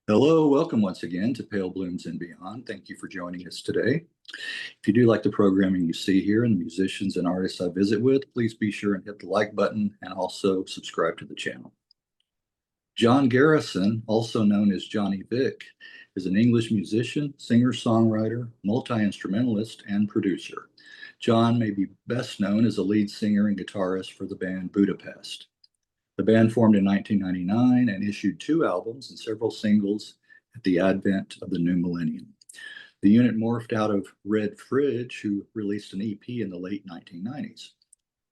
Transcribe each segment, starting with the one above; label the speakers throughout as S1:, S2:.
S1: Hello, welcome once again to Pale Blooms and Beyond. Thank you for joining us today. If you do like the programming you see here and the musicians and artists I visit with, please be sure and hit the like button and also subscribe to the channel. John Garrison, also known as Johnny Vic, is an English musician, singer-songwriter, multi-instrumentalist, and producer. John may be best known as a lead singer and guitarist for the band Budapest. The band formed in 1999 and issued 2 albums and several singles at the advent of the new millennium. The unit morphed out of Red Fridge, who released an EP in the late 1990s.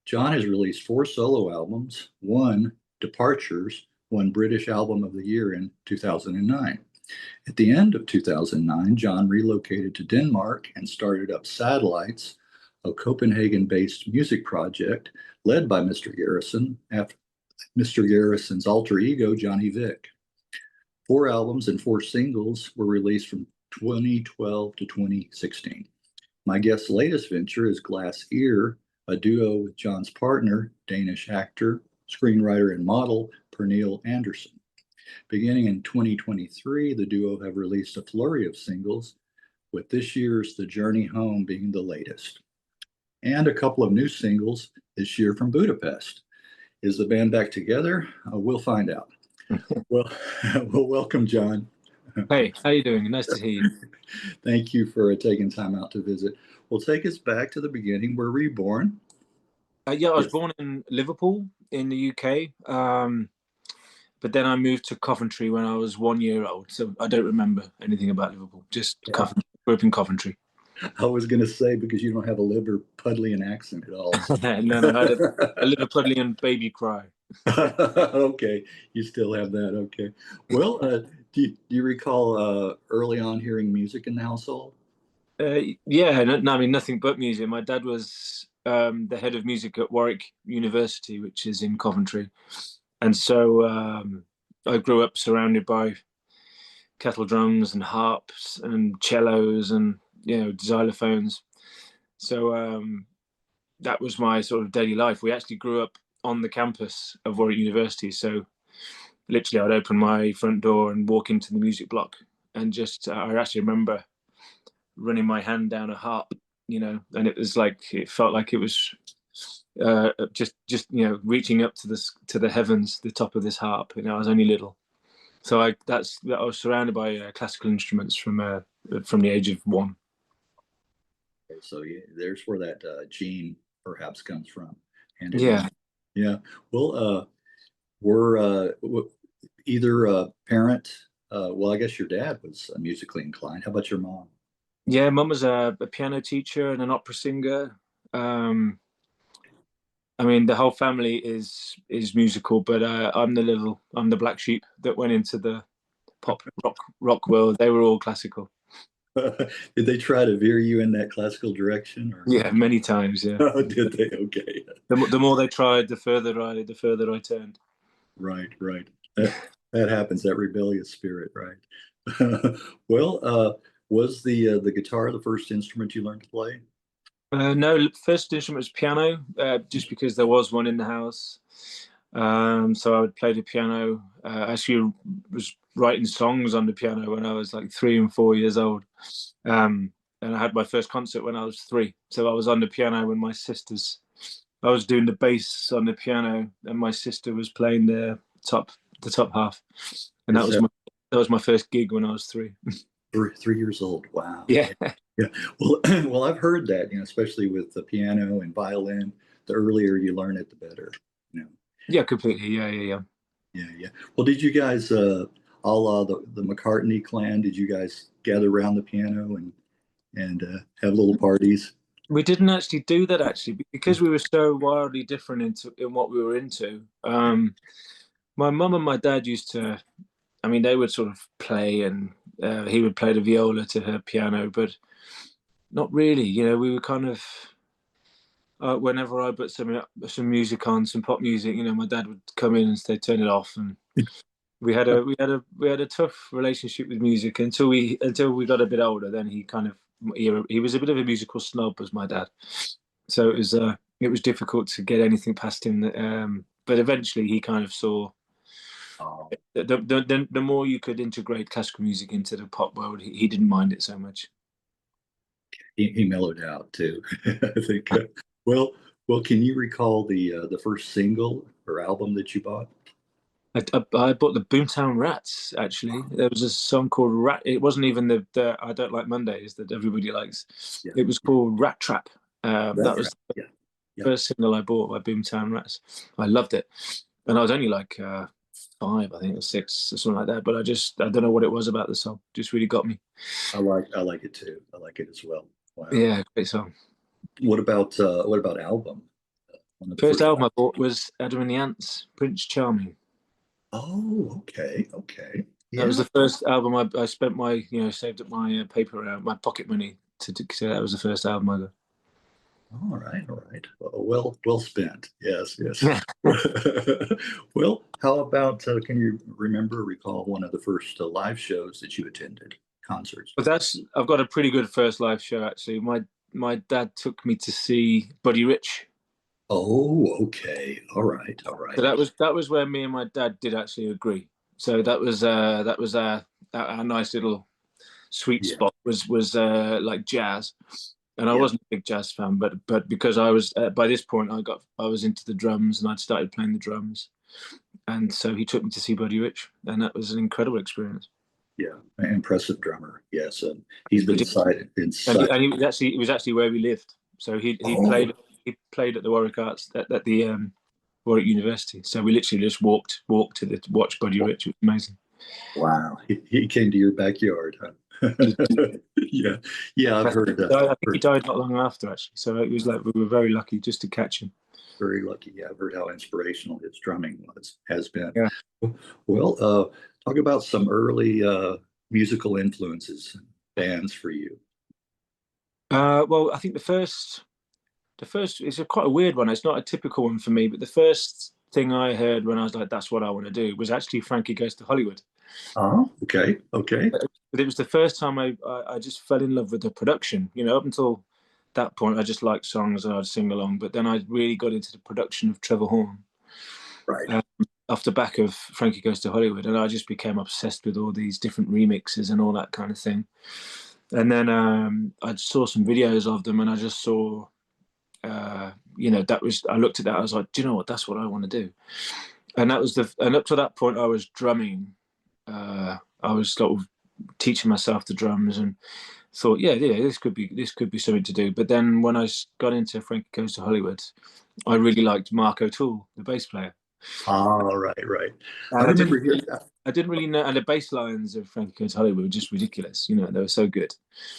S1: John has released 4 solo albums, 1 Departures, won British Album of the Year in 2009. At the end of 2009, John relocated to Denmark and started up Satellites, a Copenhagen-based music project led by Mr. Garrison after Mr. Garrison's alter ego, Johnny Vic. 4 albums and 4 singles were released from 2012 to 2016. My guest's latest venture is GlassEar, a duo with John's partner, Danish actor, screenwriter, and model Pernille Andersen. Beginning in 2023, the duo have released a flurry of singles, with this year's The Journey Home being the latest, and a couple of new singles this year from Budapest. Is the band back together? We'll find out. Well, welcome, John.
S2: Hey, how you doing? Nice to hear you.
S1: Thank you for taking time out to visit. Well, take us back to the beginning. Where were you born?
S2: Yeah, I was born in Liverpool in the UK, but then I moved to Coventry when I was 1 year old, so I don't remember anything about Liverpool, just Coventry. Grew up in Coventry.
S1: I was going to say, because you don't have a Liverpudlian accent at all.
S2: No, I had a Liverpudlian baby cry.
S1: Okay, you still have that. Okay. Well, do you recall early on hearing music in the household?
S2: Yeah, no, I mean, nothing but music. My dad was the head of music at Warwick University, which is in Coventry. And so I grew up surrounded by kettle drums and harps and cellos and xylophones. So that was my sort of daily life. We actually grew up on the campus of Warwick University, so literally I'd open my front door and walk into the music block, and just I actually remember running my hand down a harp, and it felt like it was just reaching up to the heavens, the top of this harp. I was only little, so I was surrounded by classical instruments from the age of 1.
S1: So there's where that gene perhaps comes from. And yeah. Well, we're either parent. Well, I guess your dad was musically inclined. How about your mom?
S2: Yeah, mum was a piano teacher and an opera singer. I mean, the whole family is musical, but I'm the black sheep that went into the pop rock world. They were all classical.
S1: Did they try to veer you in that classical direction? Or?
S2: Yeah, many times. Yeah.
S1: Oh, did they? Okay.
S2: The more they tried, the further I turned.
S1: Right. That happens. That rebellious spirit, right? Well, was the guitar the first instrument you learned to play?
S2: No, first instrument was piano, just because there was one in the house. So I would play the piano. Actually, was writing songs on the piano when I was like 3 and 4 years old. And I had my first concert when I was 3. So I was on the piano when I was doing the bass on the piano, and my sister was playing the top half. And that was my first gig when I was 3.
S1: 3 years old. Wow.
S2: Yeah.
S1: Yeah. Well, I've heard that, especially with the piano and violin, the earlier you learn it, the better.
S2: Yeah, completely. Yeah.
S1: Well, did you guys, a la the McCartney clan, did you guys gather around the piano and have little parties?
S2: We didn't actually do that, because we were so wildly different in what we were into. My mum and my dad used to, I mean, they would sort of play, and he would play the viola to her piano, but not really. We were kind of, whenever I put some music on, some pop music, my dad would come in and say, turn it off. And we had a tough relationship with music until we got a bit older. Then he was a bit of a musical snob, as my dad. So it was difficult to get anything past him. But eventually he kind of saw
S1: Oh,
S2: The more you could integrate classical music into the pop world, he didn't mind it so much.
S1: he mellowed out too. I think. Well, can you recall the first single or album that you bought?
S2: I bought the Boomtown Rats. Actually, there was a song called Rat. It wasn't even the I Don't Like Mondays that everybody likes.
S1: Yeah,
S2: It was called Rat Trap. That
S1: that's right.
S2: was
S1: Yeah,
S2: the
S1: yeah.
S2: first single I bought by Boomtown Rats. I loved it, and I was only like 5, I think, or 6, or something like that. But I don't know what it was about the song. Just really got me.
S1: I like it too. I like it as well. Wow.
S2: Yeah, great song.
S1: What about album? One of the
S2: First
S1: first.
S2: album I bought was Adam and the Ants, Prince Charming.
S1: Oh, okay, okay.
S2: That was
S1: Yeah.
S2: the first album I spent my, saved up my paper, my pocket money to. That was the first album I got.
S1: All right, all right. Well spent. Yes, yes.
S2: Yeah,
S1: Well, how about can you recall one of the first live shows that you attended, concerts?
S2: but I've got a pretty good first live show actually. My dad took me to see Buddy Rich.
S1: Oh, okay. All right, all
S2: So
S1: right.
S2: that was where me and my dad did actually agree. So that was a nice little sweet
S1: Yeah,
S2: spot was like jazz, and I
S1: yeah.
S2: wasn't a big jazz fan, but because I was by this point I was into the drums and I'd started playing the drums, and so he took me to see Buddy Rich, and that was an incredible experience.
S1: Yeah, an impressive drummer. Yes, and he's been
S2: Ridiculous.
S1: cited in
S2: And
S1: such.
S2: it was actually where we lived. So
S1: Oh,
S2: he played at the Warwick Arts at the Warwick University. So we literally just walked to watch Buddy Rich. It was amazing.
S1: wow. He came to your backyard, huh? Yeah, yeah. I've heard that.
S2: I think he died not long after actually. So it was like we were very lucky just to catch him.
S1: Very lucky. Yeah, I've heard how inspirational his drumming has been.
S2: Yeah.
S1: Well, talk about some early musical influences, bands for you.
S2: Well, I think the first is quite a weird one. It's not a typical one for me, but the first thing I heard when I was like, "That's what I want to do," was actually Frankie Goes to Hollywood.
S1: Oh, okay, okay.
S2: But it was the first time I just fell in love with the production. Up until that point, I just liked songs and I'd sing along. But then I really got into the production of Trevor Horn
S1: Right.
S2: um, off the back of Frankie Goes to Hollywood, and I just became obsessed with all these different remixes and all that kind of thing. And then I saw some videos of them, and I just saw, that was. I looked at that, I was like, do you know what? That's what I want to do. And up to that point, I was drumming. I was sort of teaching myself the drums and thought, yeah, this could be something to do. But then when I got into Frankie Goes to Hollywood, I really liked Mark O'Toole, the bass player.
S1: All right, right. I
S2: And
S1: remember hearing that.
S2: I didn't really know, and the bass lines of Frankie Goes to Hollywood were just ridiculous. They were so good.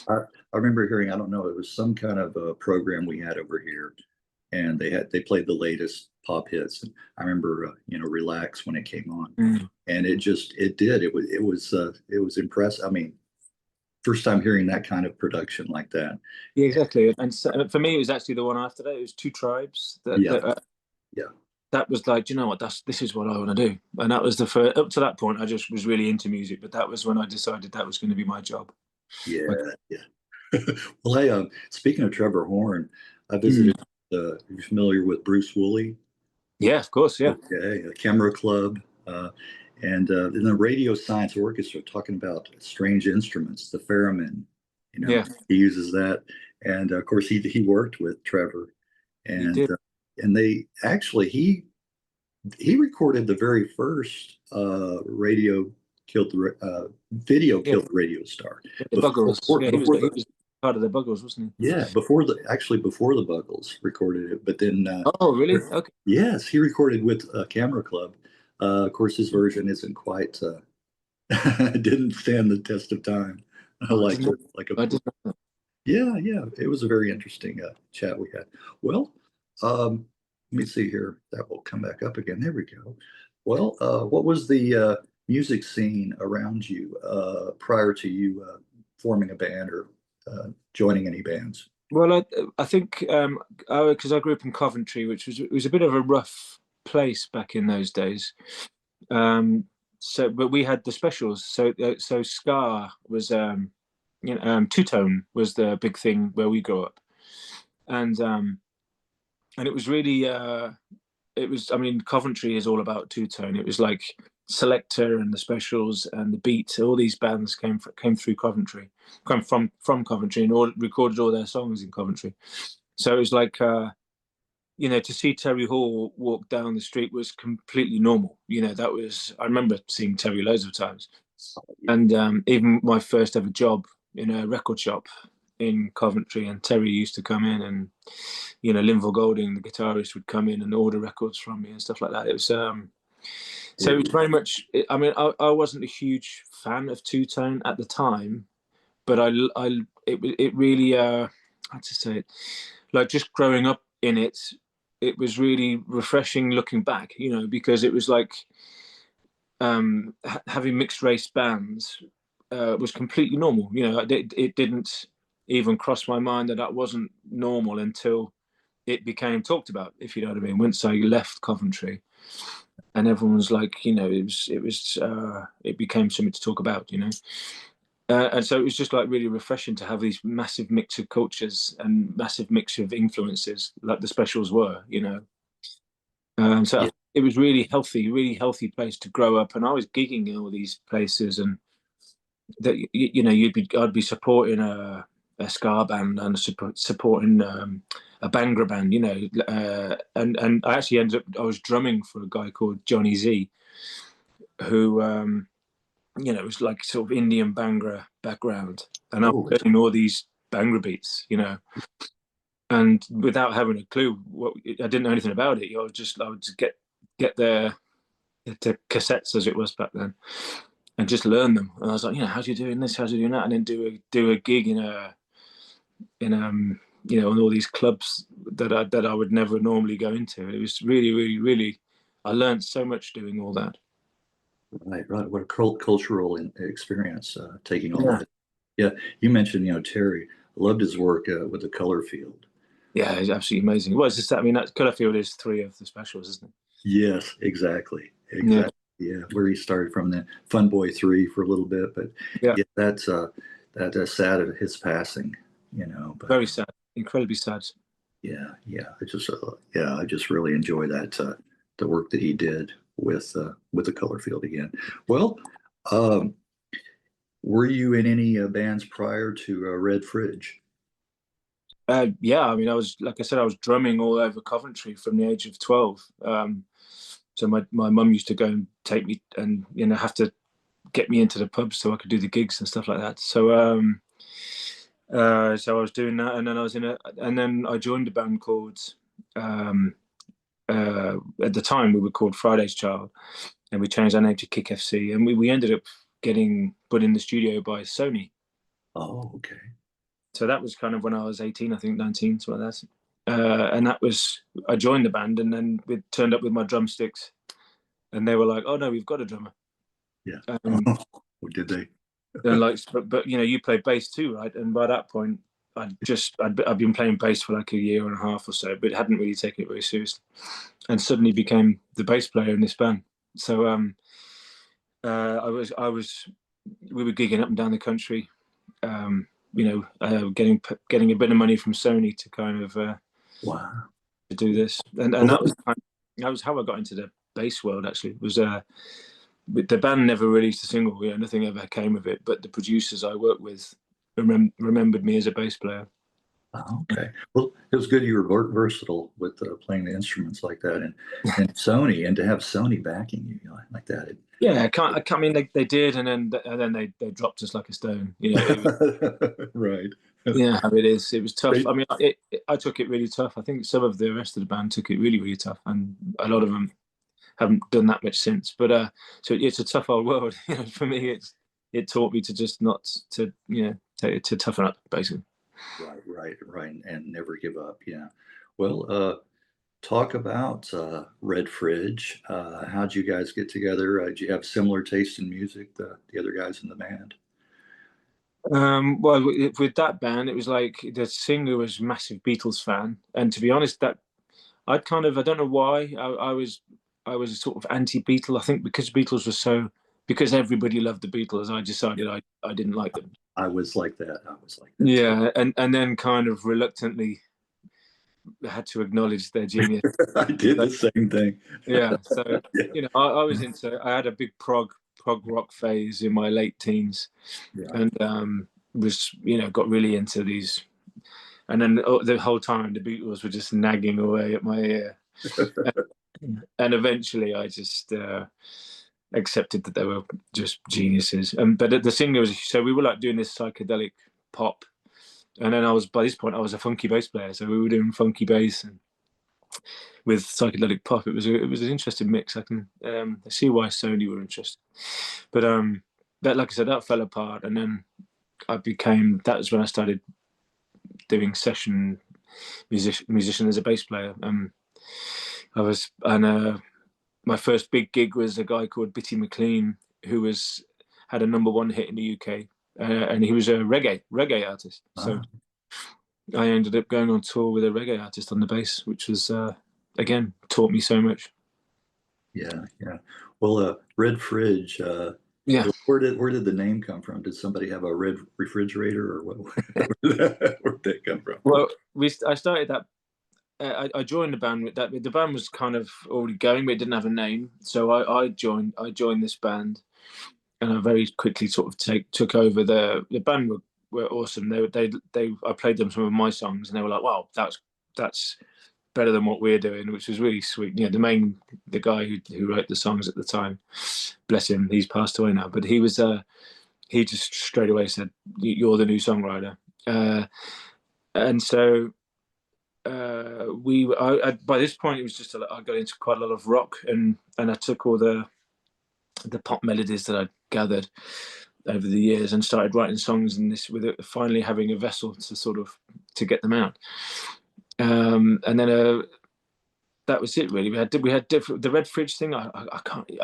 S1: I remember hearing. I don't know. It was some kind of a program we had over here, and they played the latest pop hits. And I remember, Relax when it came on,
S2: Mm.
S1: and it was impressive. I mean, first time hearing that kind of production like that.
S2: Yeah, exactly. And so, for me, it was actually the one after that. It was Two Tribes.
S1: Yeah, yeah,
S2: That was like, do you know what? This is what I want to do. And that was the first. Up to that point, I just was really into music. But that was when I decided that was going to be my job.
S1: yeah,
S2: Like,
S1: yeah. Well, hey, speaking of Trevor Horn, I
S2: mm.
S1: visited. You're familiar with Bruce Woolley?
S2: Yeah, of course. Yeah.
S1: Okay, a Camera Club, and in the Radio Science Orchestra, talking about strange instruments, the theremin.
S2: Yeah.
S1: He uses that, and of course he worked with Trevor,
S2: You
S1: and
S2: did.
S1: they actually he recorded the very first radio killed the video
S2: Yeah.
S1: killed the radio star
S2: The Buggles. Yeah,
S1: before
S2: he
S1: the
S2: was part of the Buggles, wasn't he?
S1: yeah before the Buggles recorded it, but then
S2: Oh, really? Okay.
S1: yes, he recorded with Camera Club. Of course, his version isn't quite didn't stand the test of time.
S2: Oh,
S1: Like
S2: I didn't know.
S1: yeah, yeah, it was a very interesting chat we had. Well, let me see here. That will come back up again. There we go. Well, what was the music scene around you prior to you forming a band or joining any bands?
S2: Well, I think because I grew up in Coventry, which was a bit of a rough place back in those days. But we had the specials. So ska was two tone was the big thing where we grew up, and it was really it was. I mean, Coventry is all about two tone. It was like Selector and the Specials and the Beat, all these bands came through Coventry, come from Coventry, and recorded all their songs in Coventry. So it was like, you know, to see Terry Hall walk down the street was completely normal. You know, that was, I remember seeing Terry loads of times. And even my first ever job in a record shop in Coventry, and Terry used to come in, and, you know, Linville Golding, the guitarist, would come in and order records from me and stuff like that. It was, so it was very much, I mean, I wasn't a huge fan of two-tone at the time, but it really, how to say it, like just growing up in it, it was really refreshing looking back, you know, because it was like having mixed race bands was completely normal. You know, it didn't even cross my mind that that wasn't normal until it became talked about, if you know what I mean. Once I left Coventry, and everyone was like, you know, it became something to talk about, you know. And so it was just like really refreshing to have these massive mix of cultures and massive mix of influences, like the Specials were, you know. So yeah, it was really healthy place to grow up. And I was gigging in all these places, and that, you know, I'd be supporting a ska band and supporting a Bangra band, you know, and I actually ended up, I was drumming for a guy called Johnny Z, who you know, it was like sort of Indian Bangra background, and I was playing all these Bangra beats, you know, and without having a clue, I didn't know anything about it. I would just get the cassettes, as it was back then, and just learn them. And I was like, you know, how do you doing this? How do you doing that? And then do a gig in you know, in all these clubs that I would never normally go into. It was really, I learned so much doing all that.
S1: Right. What a cultural experience taking all that. Yeah, you mentioned, you know, Terry. I loved his work with the color field.
S2: Yeah, it's absolutely amazing. Well, it's just, I mean, that color field is 3 of the Specials, isn't it?
S1: Yes, exactly. Yeah, where he started from, the Fun Boy 3 for a little bit, but yeah, that's sad at his passing, you know. But
S2: very sad, incredibly sad.
S1: Yeah, I just really enjoy that the work that he did with the color field again. Well, were you in any bands prior to Red Fridge?
S2: Yeah, I mean, I was, like I said, I was drumming all over Coventry from the age of 12. So my mum used to go and take me, and, you know, have to get me into the pubs so I could do the gigs and stuff like that. So so I was doing that, and then I joined a band called at the time we were called Friday's Child, and we changed our name to Kick FC, and we ended up getting put in the studio by Sony.
S1: Oh, okay.
S2: So that was kind of when I was 18, I think 19, something like that. And that was, I joined the band, and then we turned up with my drumsticks, and they were like, "Oh no, we've got a drummer."
S1: Yeah. Did they?
S2: And like, but you know, you play bass too, right? And by that point, I'd been playing bass for like a year and a half or so, but hadn't really taken it very seriously, and suddenly became the bass player in this band. So we were gigging up and down the country, you know, getting a bit of money from Sony to kind of
S1: wow,
S2: to do this, and that was how I got into the bass world. Actually, it was the band never released a single, you know, nothing ever came of it, but the producers I worked with remembered me as a bass player.
S1: Oh, okay. Well, it was good you were versatile with playing the instruments like that, and Sony, and to have Sony backing you, know, like that.
S2: Yeah, I mean, they did, and then they dropped us like a stone. You know,
S1: right.
S2: Yeah, it is. It was tough. I mean, I took it really tough. I think some of the rest of the band took it really tough, and a lot of them haven't done that much since. But so it's a tough old world. You know, for me, it taught me to just not to, you know, to toughen up, basically.
S1: Right, and never give up. Yeah. Well, talk about Red Fridge. How'd you guys get together? Did you have similar taste in music, the other guys in the band?
S2: Well, with that band, it was like the singer was a massive Beatles fan, and to be honest, that I don't know why I was sort of anti-Beatle. I think because Beatles were because everybody loved the Beatles, I decided I didn't like them.
S1: I was like that.
S2: Yeah, and then kind of reluctantly had to acknowledge their genius.
S1: I did the same thing.
S2: Yeah, so
S1: Yeah.
S2: you know, I had a big prog rock phase in my late teens,
S1: Yeah.
S2: and was, you know, got really into these, and then the whole time the Beatles were just nagging away at my ear, and eventually I just accepted that they were just geniuses. But the singer was, so we were like doing this psychedelic pop, and then by this point I was a funky bass player, so we were doing funky bass and with psychedelic pop. It was an interesting mix. I can see why Sony were interested, but like I said, that fell apart, and then that was when I started doing session musician as a bass player. My first big gig was a guy called Bitty McLean, who had a #1 hit in the UK, and he was a reggae artist. So I ended up going on tour with a reggae artist on the bass, which was again taught me so much.
S1: Yeah. Well, Red Fridge.
S2: Yeah.
S1: Where did the name come from? Did somebody have a red refrigerator, or what? Where did that come from?
S2: Well, I started that. I joined the band with that. The band was kind of already going, but it didn't have a name. So I joined this band, and I very quickly sort of took over the band. Were awesome. I played them some of my songs, and they were like, "Wow, that's better than what we're doing," which was really sweet. You know, the guy who wrote the songs at the time, bless him, he's passed away now, but he just straight away said, "You're the new songwriter," and so by this point it was just I got into quite a lot of rock, and I took all the pop melodies that I'd gathered over the years and started writing songs in this, with it finally having a vessel to get them out. And then that was it really. We had different, the Red Fridge thing. I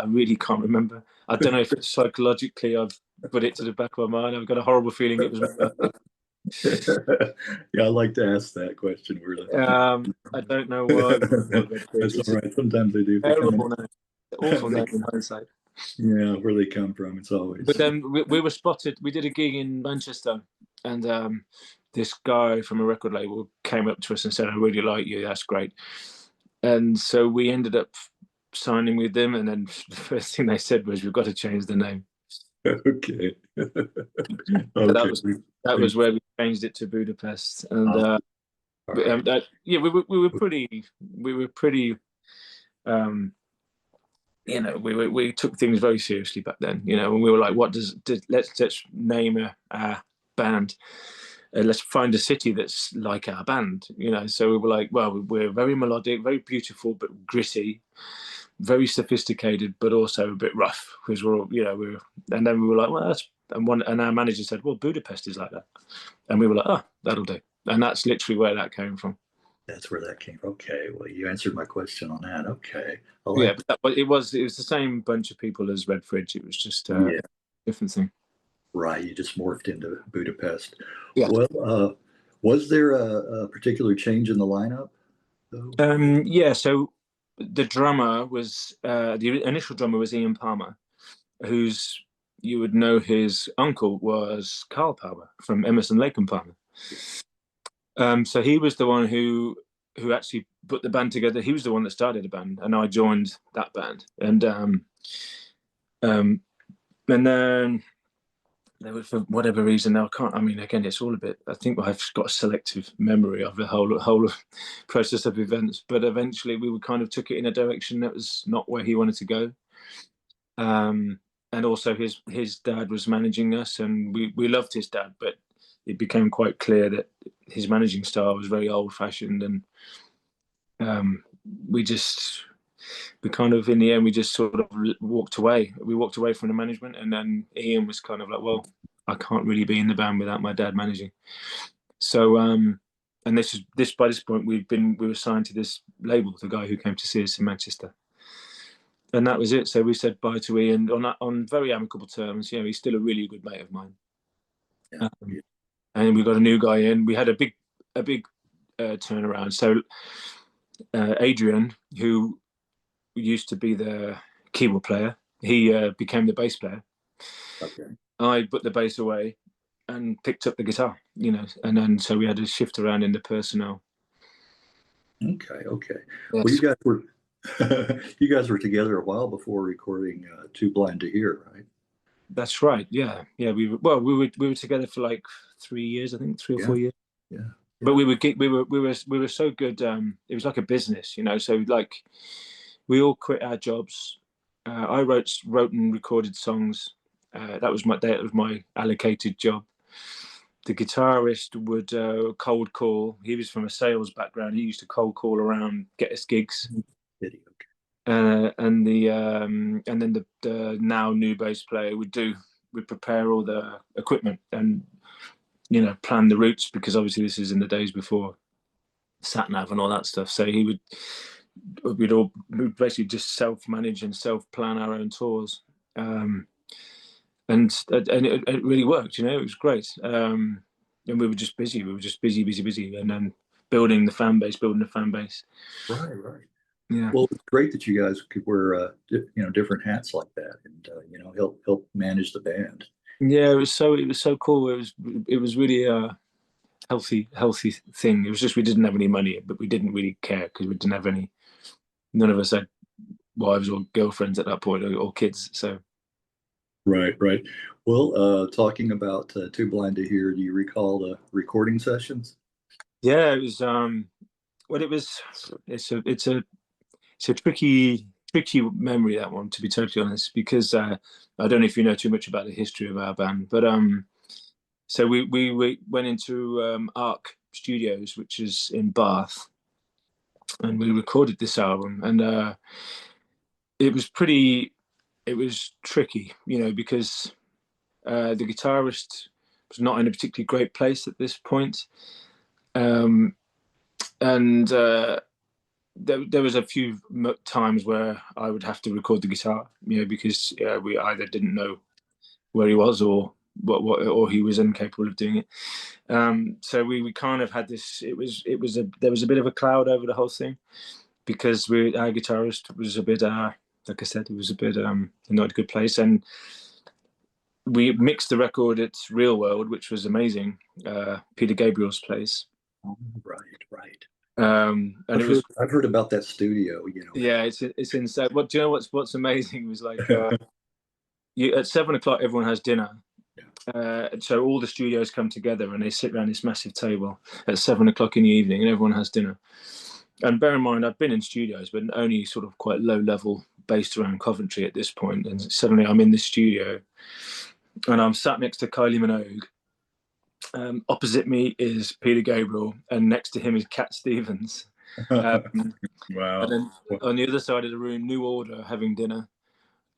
S2: really can't remember. I don't know if it's psychologically I've put it to the back of my mind. I've got a horrible feeling it was.
S1: Yeah, I like to ask that question.
S2: I don't know why.
S1: That's all right. Sometimes they do.
S2: Awful name in hindsight.
S1: Yeah, where they come from, it's always.
S2: But then we were spotted. We did a gig in Manchester, and this guy from a record label came up to us and said, "I really like you. That's great." And so we ended up signing with them. And then the first thing they said was, "We've got to change the name."
S1: Okay.
S2: That was where we changed it to Budapest. And yeah, we were pretty. You know, we took things very seriously back then. You know, and we were like, let's name a band. Let's find a city that's like our band, you know. So we were like, well, we're very melodic, very beautiful, but gritty, very sophisticated, but also a bit rough, because we're all, you know, and then we were like, well, and our manager said, well, Budapest is like that. And we were like, oh, that'll do. And that's literally where that came from.
S1: That's where that came from. Okay, well, you answered my question on that. Okay.
S2: But it was the same bunch of people as Red Fridge. It was just a different thing.
S1: Right, you just morphed into Budapest.
S2: Yeah.
S1: Well, was there a particular change in the lineup, though?
S2: Yeah, so the drummer was, the initial drummer was Ian Palmer, who's, you would know his uncle was Carl Palmer from Emerson, Lake and Palmer. So he was the one who actually put the band together. He was the one that started the band, and I joined that band. And then there was, for whatever reason, again, it's all a bit, I think I've got a selective memory of the whole process of events, but eventually we kind of took it in a direction that was not where he wanted to go. And also his dad was managing us, and we loved his dad, but it became quite clear that his managing style was very old-fashioned, and we kind of, in the end, we just sort of walked away. We walked away from the management, and then Ian was kind of like, well, I can't really be in the band without my dad managing. So, and by this point, we were signed to this label, the guy who came to see us in Manchester. And that was it. So we said bye to Ian on very amicable terms. You know, he's still a really good mate of mine. Yeah. And we got a new guy in. We had a big turnaround. So Adrian, who used to be the keyboard player, he became the bass player.
S1: Okay.
S2: I put the bass away and picked up the guitar, you know, and then so we had to shift around in the personnel.
S1: Okay, okay. Well,
S2: Yes,
S1: you guys were together a while before recording Too Blind to Hear, right?
S2: that's right. Yeah, yeah. We were together for like 3 years, I think, 3 or 4 years.
S1: Yeah,
S2: But
S1: yeah.
S2: we were so good. It was like a business, you know. So like we all quit our jobs. I wrote and recorded songs. That was my allocated job. The guitarist would cold call. He was from a sales background. He used to cold call around, get us gigs.
S1: Video.
S2: And then the now new bass player would prepare all the equipment and plan the routes, because obviously this is in the days before sat nav and all that stuff. So we'd basically just self manage and self plan our own tours. And it really worked. It was great. And we were just busy. We were just busy, and then building the fan base.
S1: Right, right.
S2: Yeah.
S1: Well, it's great that you guys could wear, different hats like that, and help manage the band.
S2: Yeah, it was so cool. It was really a healthy thing. It was just we didn't have any money, but we didn't really care because we didn't have any. None of us had wives or girlfriends at that point, or kids. So
S1: Right, right. Well, talking about Too Blind to Hear, do you recall the recording sessions?
S2: yeah, it was. Well, it was. It's a tricky memory, that one, to be totally honest, because I don't know if you know too much about the history of our band, but so we went into Arc Studios, which is in Bath, and we recorded this album, and it was tricky, because the guitarist was not in a particularly great place at this point, um, and there was a few times where I would have to record the guitar, because we either didn't know where he was, or or he was incapable of doing it. So we kind of had this. There was a bit of a cloud over the whole thing, because our guitarist was a bit, like I said, it was a bit not a good place, and we mixed the record at Real World, which was amazing, Peter Gabriel's place.
S1: Oh, right, right.
S2: And it was,
S1: I've heard about that studio.
S2: yeah, it's insane. What do you know? What's amazing was, like, at 7 o'clock everyone has dinner. So all the studios come together and they sit around this massive table at 7 o'clock in the evening, and everyone has dinner. And bear in mind, I've been in studios, but only sort of quite low level, based around Coventry at this point. And suddenly I'm in this studio, and I'm sat next to Kylie Minogue. Opposite me is Peter Gabriel, and next to him is Cat Stevens.
S1: Wow.
S2: And then on the other side of the room, New Order having dinner,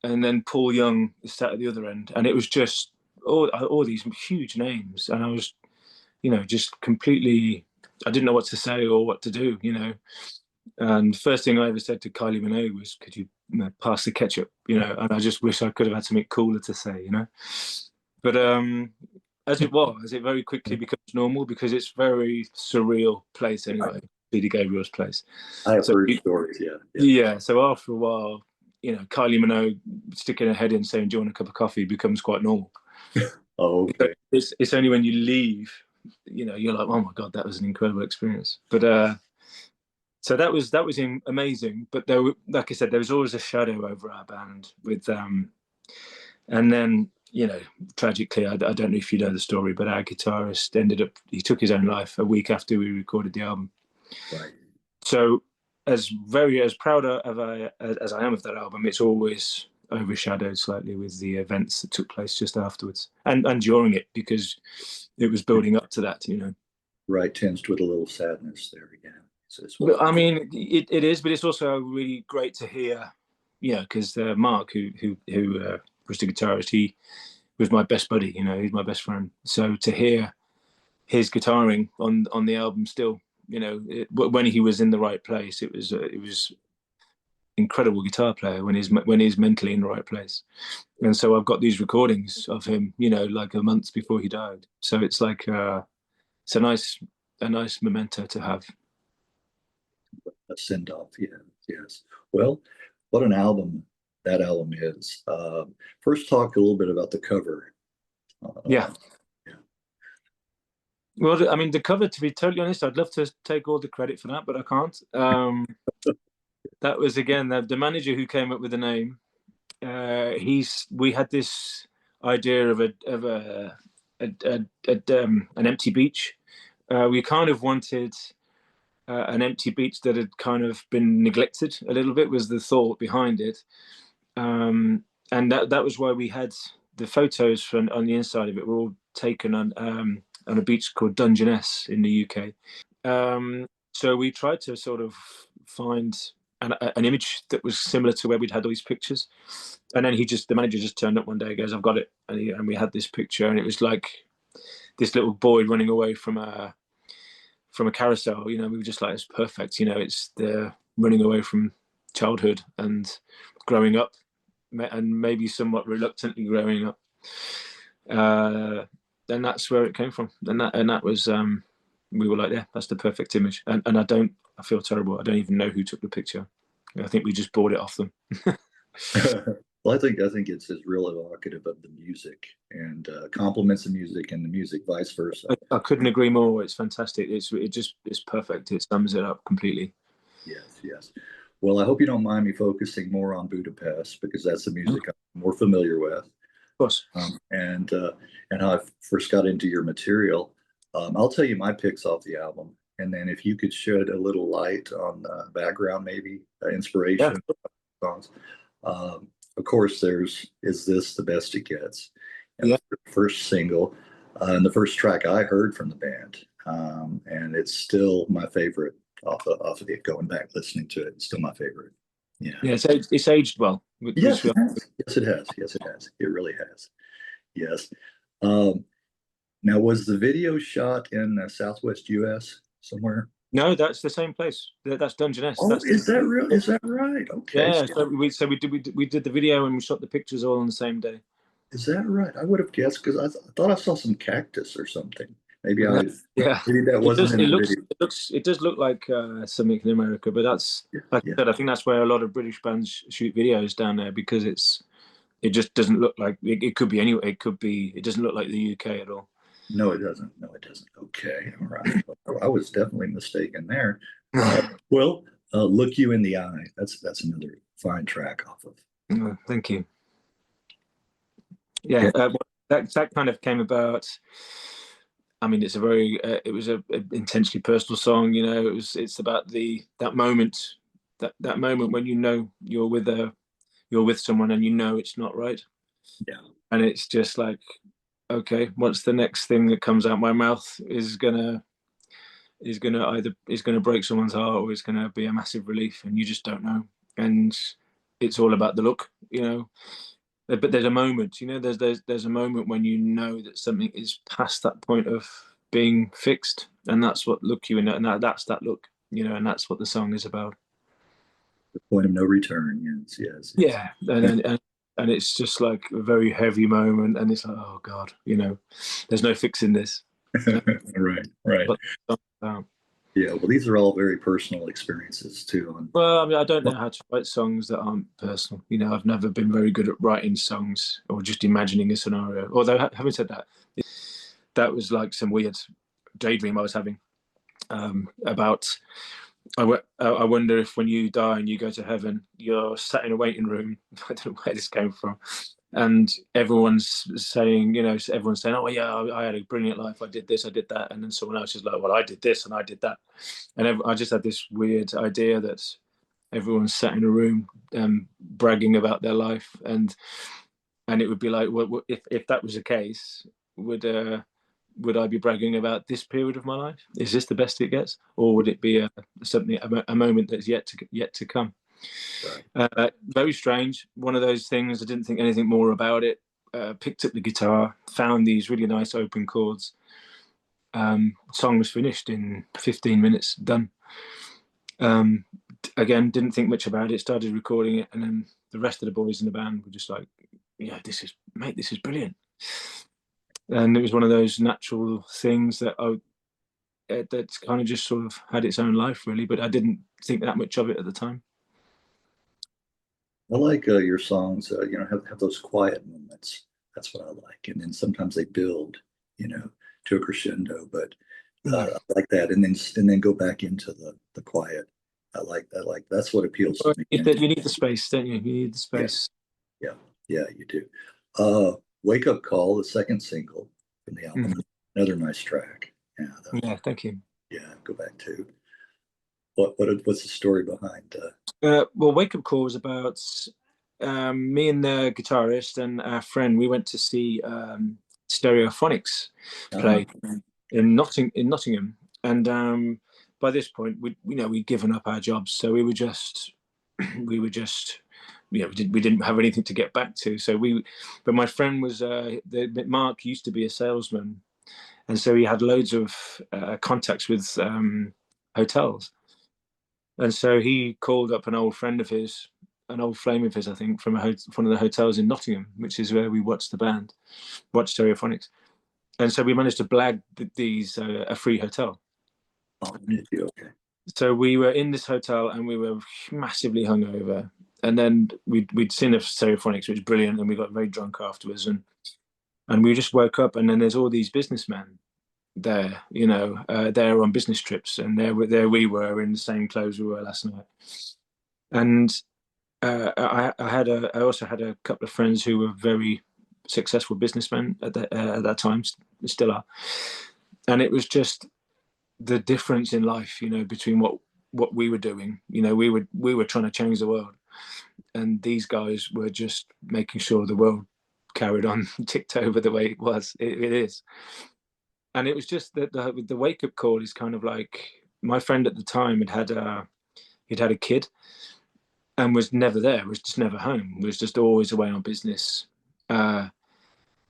S2: and then Paul Young is sat at the other end. And it was just all these huge names, and I was, just completely. I didn't know what to say or what to do, And first thing I ever said to Kylie Minogue was, "Could you pass the ketchup?" And I just wish I could have had something cooler to say, But as it very quickly becomes normal, because it's a very surreal place anyway, Peter Gabriel's place.
S1: I have heard stories, yeah.
S2: Yeah, so after a while, Kylie Minogue sticking her head in saying, "Do you want a cup of coffee?" becomes quite normal.
S1: Oh, okay.
S2: It's only when you leave, you're like, "Oh my God, that was an incredible experience." But so that was amazing. But like I said, there was always a shadow over our band with and then, tragically, I don't know if you know the story, but our guitarist he took his own life a week after we recorded the album.
S1: Right.
S2: So as proud as I am of that album, it's always overshadowed slightly with the events that took place just afterwards and during it, because it was building up to that,
S1: Right, tinged with a little sadness there again.
S2: But, I mean, it is, but it's also really great to hear, because Mark, who was the guitarist, he was my best buddy. He's my best friend. So to hear his guitaring on the album still, when he was in the right place, it was incredible guitar player when he's mentally in the right place. And so I've got these recordings of him, like a month before he died. So it's like it's a nice memento to have.
S1: A send off, yeah, yes. Well, what an album that album is. First, talk a little bit about the cover.
S2: Yeah. Well, I mean, the cover, to be totally honest, I'd love to take all the credit for that, but I can't. That was, again, the manager who came up with the name. We had this idea of an empty beach. We kind of wanted an empty beach that had kind of been neglected a little bit, was the thought behind it. And that was why we had the photos from on the inside of it were all taken on a beach called Dungeness in the UK. So we tried to sort of find an image that was similar to where we'd had all these pictures. And then the manager just turned up one day, goes, "I've got it." And we had this picture, and it was like this little boy running away from a carousel. You know, we were just like, it's perfect. You know, it's the running away from childhood and growing up, and maybe somewhat reluctantly growing up. And that's where it came from. And that was, we were like, yeah, that's the perfect image. And I feel terrible. I don't even know who took the picture. I think we just bought it off them.
S1: Well, I think it's real evocative of the music and complements the music and the music, vice versa.
S2: I couldn't agree more. It's fantastic. It's perfect. It sums it up completely.
S1: Yes, yes. Well, I hope you don't mind me focusing more on Budapest, because that's the music I'm more familiar with.
S2: Of course.
S1: And how I first got into your material. I'll tell you my picks off the album, and then if you could shed a little light on the background, maybe inspiration songs. Of course, there's "Is This the Best It Gets?" And the first single, and the first track I heard from the band, and it's still my favorite off of it. Going back listening to it, it's still my favorite. Yeah,
S2: yeah. It's aged well.
S1: Yes, it has. Yes, it has. Yes, it has. It really has. Yes. Now, was the video shot in the Southwest U.S. somewhere?
S2: No, that's the same place. That's Dungeness.
S1: Oh, is that real? Is that right? Okay.
S2: Yeah. So we did the video and we shot the pictures all on the same day.
S1: Is that right? I would have guessed, because I thought I saw some cactus or something. Maybe maybe that wasn't in the video.
S2: It does look like something in America, but that's I said, I think that's where a lot of British bands shoot videos down there, because it just doesn't look like it could be anywhere. It doesn't look like the UK at all.
S1: No, it doesn't. No, it doesn't. Okay, all right. Well, I was definitely mistaken there. Well, "Look You in the Eye." That's another fine track off of.
S2: Oh, thank you. Yeah, that kind of came about. I mean, it was a intensely personal song. You know, it's about that moment when you know you're with someone and you know it's not right.
S1: Yeah.
S2: And it's just like, okay, what's the next thing that comes out my mouth is gonna break someone's heart, or is gonna be a massive relief, and you just don't know. And it's all about the look, you know. But there's a moment, you know, there's a moment when you know that something is past that point of being fixed, and that's what "Look You in," and that's that look, you know, and that's what the song is about.
S1: The point of no return. Yes, yes.
S2: Yeah, and it's just like a very heavy moment, and it's like, oh God, you know, there's no fixing this.
S1: Right. Yeah, well, these are all very personal experiences too.
S2: Well, I mean, I don't know how to write songs that aren't personal. You know, I've never been very good at writing songs or just imagining a scenario. Although, having said that, that was like some weird daydream I was having about. I wonder if when you die and you go to heaven, you're sat in a waiting room. I don't know where this came from. And everyone's saying, "Oh yeah, I had a brilliant life. I did this, I did that," and then someone else is like, "Well, I did this and I did that," and I just had this weird idea that everyone's sat in a room bragging about their life, and it would be like, well, if that was the case, would I be bragging about this period of my life? Is this the best it gets, or would it be a moment that's yet to come? Right. Very strange. One of those things. I didn't think anything more about it. Picked up the guitar, found these really nice open chords. Song was finished in 15 minutes, done. Again, didn't think much about it. Started recording it, and then the rest of the boys in the band were just like, "Yeah, this is brilliant." And it was one of those natural things that that's kind of just sort of had its own life, really. But I didn't think that much of it at the time.
S1: I like your songs, have those quiet moments. That's what I like. And then sometimes they build, to a crescendo. But I like that, and then go back into the quiet. I like that's what appeals to me.
S2: You need the space, don't you? You need the
S1: Yeah,
S2: space.
S1: yeah, you do. Wake Up Call, the second single from the album, another nice track.
S2: Yeah, thank you.
S1: Yeah, go back to what's the story behind?
S2: Well, Wake Up Call was about me and the guitarist and our friend. We went to see Stereophonics play in Nottingham, and by this point, we'd given up our jobs, so we were just we didn't have anything to get back to. But my friend was Mark used to be a salesman, and so he had loads of contacts with hotels. And so he called up an old friend of his, an old flame of his, I think, from one of the hotels in Nottingham, which is where we watched Stereophonics. And so we managed to blag these a free hotel.
S1: Oh, did you? Okay.
S2: So we were in this hotel and we were massively hungover. And then we'd seen the Stereophonics, which was brilliant, and we got very drunk afterwards. And we just woke up, and then there's all these businessmen there, they're on business trips, and there we were in the same clothes we were last night. And I also had a couple of friends who were very successful businessmen at that time, still are, and it was just the difference in life, between what we were doing. We were trying to change the world, and these guys were just making sure the world carried on, ticked over the way it was. It is. And it was just that the Wake Up Call is kind of like, my friend at the time he'd had a kid and was never there, was just never home, was just always away on business. And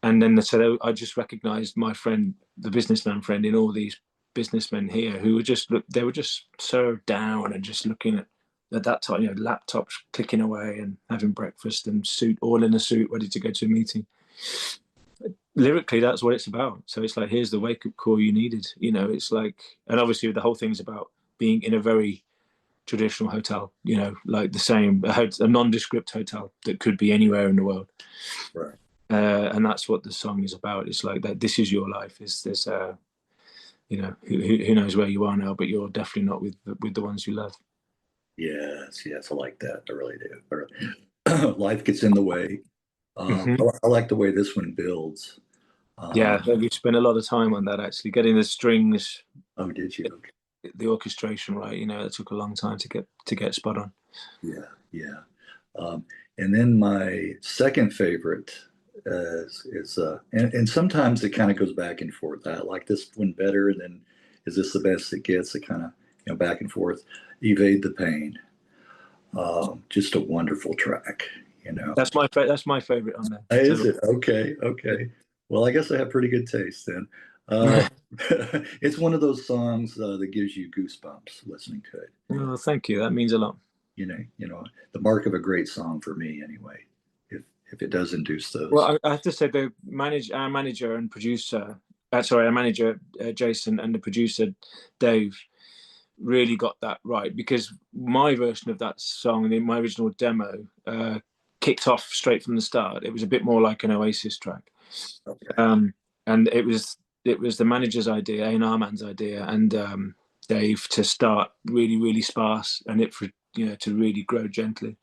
S2: then so I just recognized my friend, the businessman friend, in all these businessmen here who were just so down and just looking at that time, laptops clicking away and having breakfast and all in a suit, ready to go to a meeting. Lyrically, that's what it's about. So it's like, here's the wake-up call you needed. It's like, and obviously the whole thing's about being in a very traditional hotel, like the same, a nondescript hotel that could be anywhere in the world.
S1: Right.
S2: And that's what the song is about. It's like that. This is your life. Is this, who knows where you are now, but you're definitely not with the ones you love.
S1: Yes, I like that. I really do. Life gets in the way. I like the way this one builds.
S2: Yeah, we spent a lot of time on that, actually, getting the strings.
S1: Oh, did you? Okay.
S2: The orchestration, right? It took a long time to get spot on.
S1: Yeah. And then my second favorite is and sometimes it kind of goes back and forth. I like this one better, and then is this the best it gets? It kind of back and forth. Evade the Pain. Just a wonderful track.
S2: That's my favorite on there.
S1: Is it? Okay. Well, I guess I have pretty good taste then. It's one of those songs that gives you goosebumps listening to it.
S2: Well, thank you. That means a lot.
S1: The mark of a great song for me, anyway. If it does induce those.
S2: Well, I have to say our manager and producer, our manager Jason and the producer Dave, really got that right, because my version of that song in my original demo kicked off straight from the start. It was a bit more like an Oasis track. Okay. And it was the manager's idea, A&R man's idea, and Dave, to start really, really sparse, and it to really grow gently.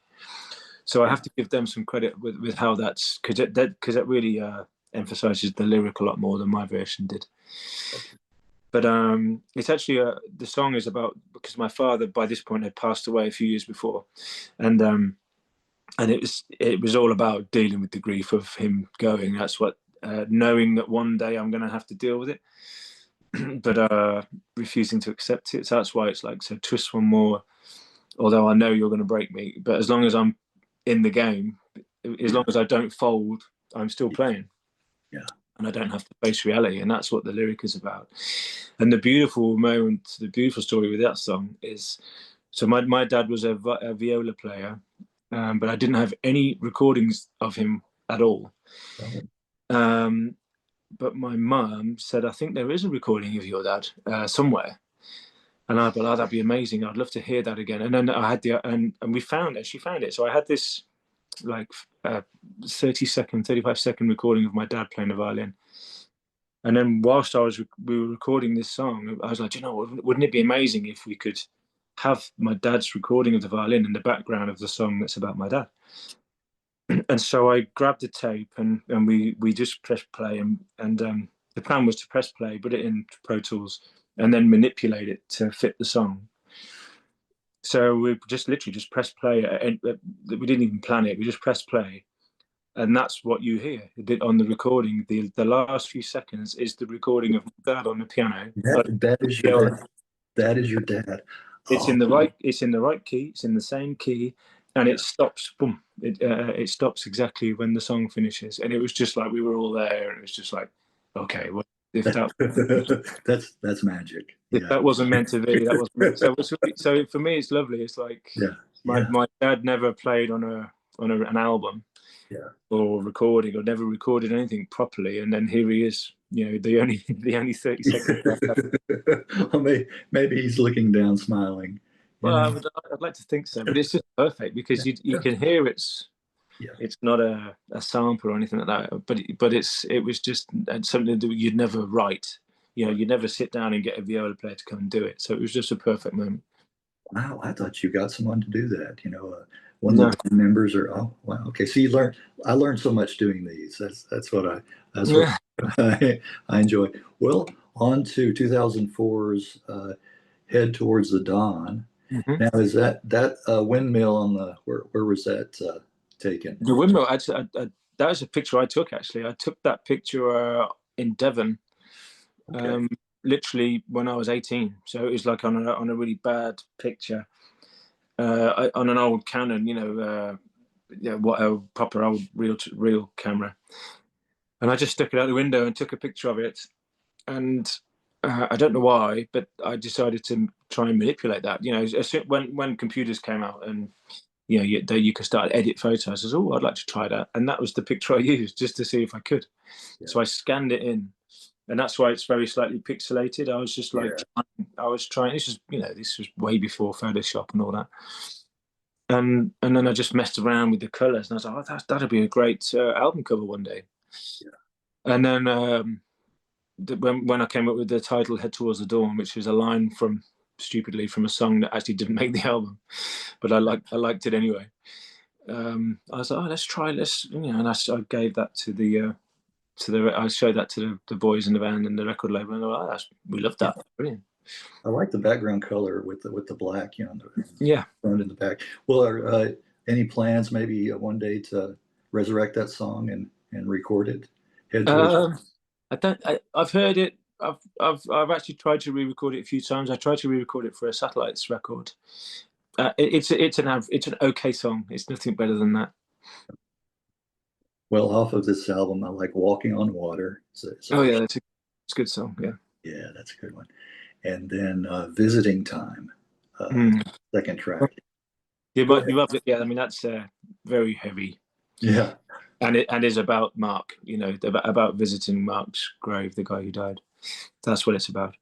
S2: So I have to give them some credit with how that's, because it really emphasizes the lyric a lot more than my version did. Okay. But it's actually the song is about, because my father by this point had passed away a few years before, and it was all about dealing with the grief of him going. That's what, knowing that one day I'm going to have to deal with it, but refusing to accept it. So that's why it's like, so twist one more, although I know you're going to break me, but as long as I'm in the game, as long as I don't fold, I'm still playing.
S1: Yeah. And
S2: I don't have to face reality. And that's what the lyric is about. And the beautiful story with that song is, so my dad was a viola player, but I didn't have any recordings of him at all. But my mum said, I think there is a recording of your dad somewhere. And I thought, that'd be amazing. I'd love to hear that again. And then I had and we found it. She found it. So I had this like 35-second recording of my dad playing the violin. And then whilst we were recording this song, I was like, you know, wouldn't it be amazing if we could have my dad's recording of the violin in the background of the song that's about my dad? And so I grabbed the tape and we just pressed play, and the plan was to press play, put it in Pro Tools, and then manipulate it to fit the song. So we just literally just pressed play, and we didn't even plan it. We just pressed play, and that's what you hear on the recording. The last few seconds is the recording of my dad on the piano.
S1: That is your dad. That is your dad.
S2: It's in the right. It's in the right key. It's in the same key, and it stops. Boom! It stops exactly when the song finishes, and it was just like we were all there, and it was just like, okay, well, if that
S1: that's magic.
S2: If that wasn't meant to be, that wasn't. So for me, it's lovely. It's like my dad never played on an album, or recording, or never recorded anything properly, and then here he is. You know, the only 30 seconds.
S1: Well, maybe he's looking down, smiling.
S2: Well, I'd like to think so, but it's just perfect because you can hear it's not a sample or anything like that, but it was just something that you'd never write. You know, you'd never sit down and get a viola player to come and do it. So it was just a perfect moment.
S1: Wow, I thought you got someone to do that. You know, one of the members are. Oh, wow. Okay, so I learned so much doing these. That's what I enjoy. Well, on to 2004's "Head Towards the Dawn." Mm-hmm. Now, is that windmill on the where was that taken?
S2: The windmill. That was a picture I took. Actually, I took that picture in Devon. Okay. Literally when I was 18, so it was like on a really bad picture, on an old Canon, you know, what a proper old real camera, and I just stuck it out the window and took a picture of it, and I don't know why, but I decided to try and manipulate that. You know, when computers came out and you know you could start edit photos, I said, oh, I'd like to try that, and that was the picture I used just to see if I could. Yeah. So I scanned it in. And that's why it's very slightly pixelated. I was just like, I was trying. This was way before Photoshop and all that. And then I just messed around with the colors, and I was like, oh, that'd be a great album cover one day. Yeah. And then when I came up with the title "Head Towards the Dawn," which was a line stupidly from a song that actually didn't make the album, but I liked it anyway. I was like, oh, and I gave that to I showed that to the boys in the band and the record label, and they're like, we love that. Brilliant.
S1: I like the background color with the black, you know, front and the back. Well, are any plans maybe one day to resurrect that song and record it?
S2: I've heard it. I've actually tried to re-record it a few times. I tried to re-record it for a Satellites record. It's an okay song. It's nothing better than that.
S1: Well, off of this album, I like "Walking on Water."
S2: It's a good song.
S1: Yeah, that's a good one. And then "Visiting Time," second track.
S2: You love it. Yeah, I mean that's very heavy.
S1: Yeah,
S2: and it is about Mark. You know, about visiting Mark's grave, the guy who died. That's what it's about.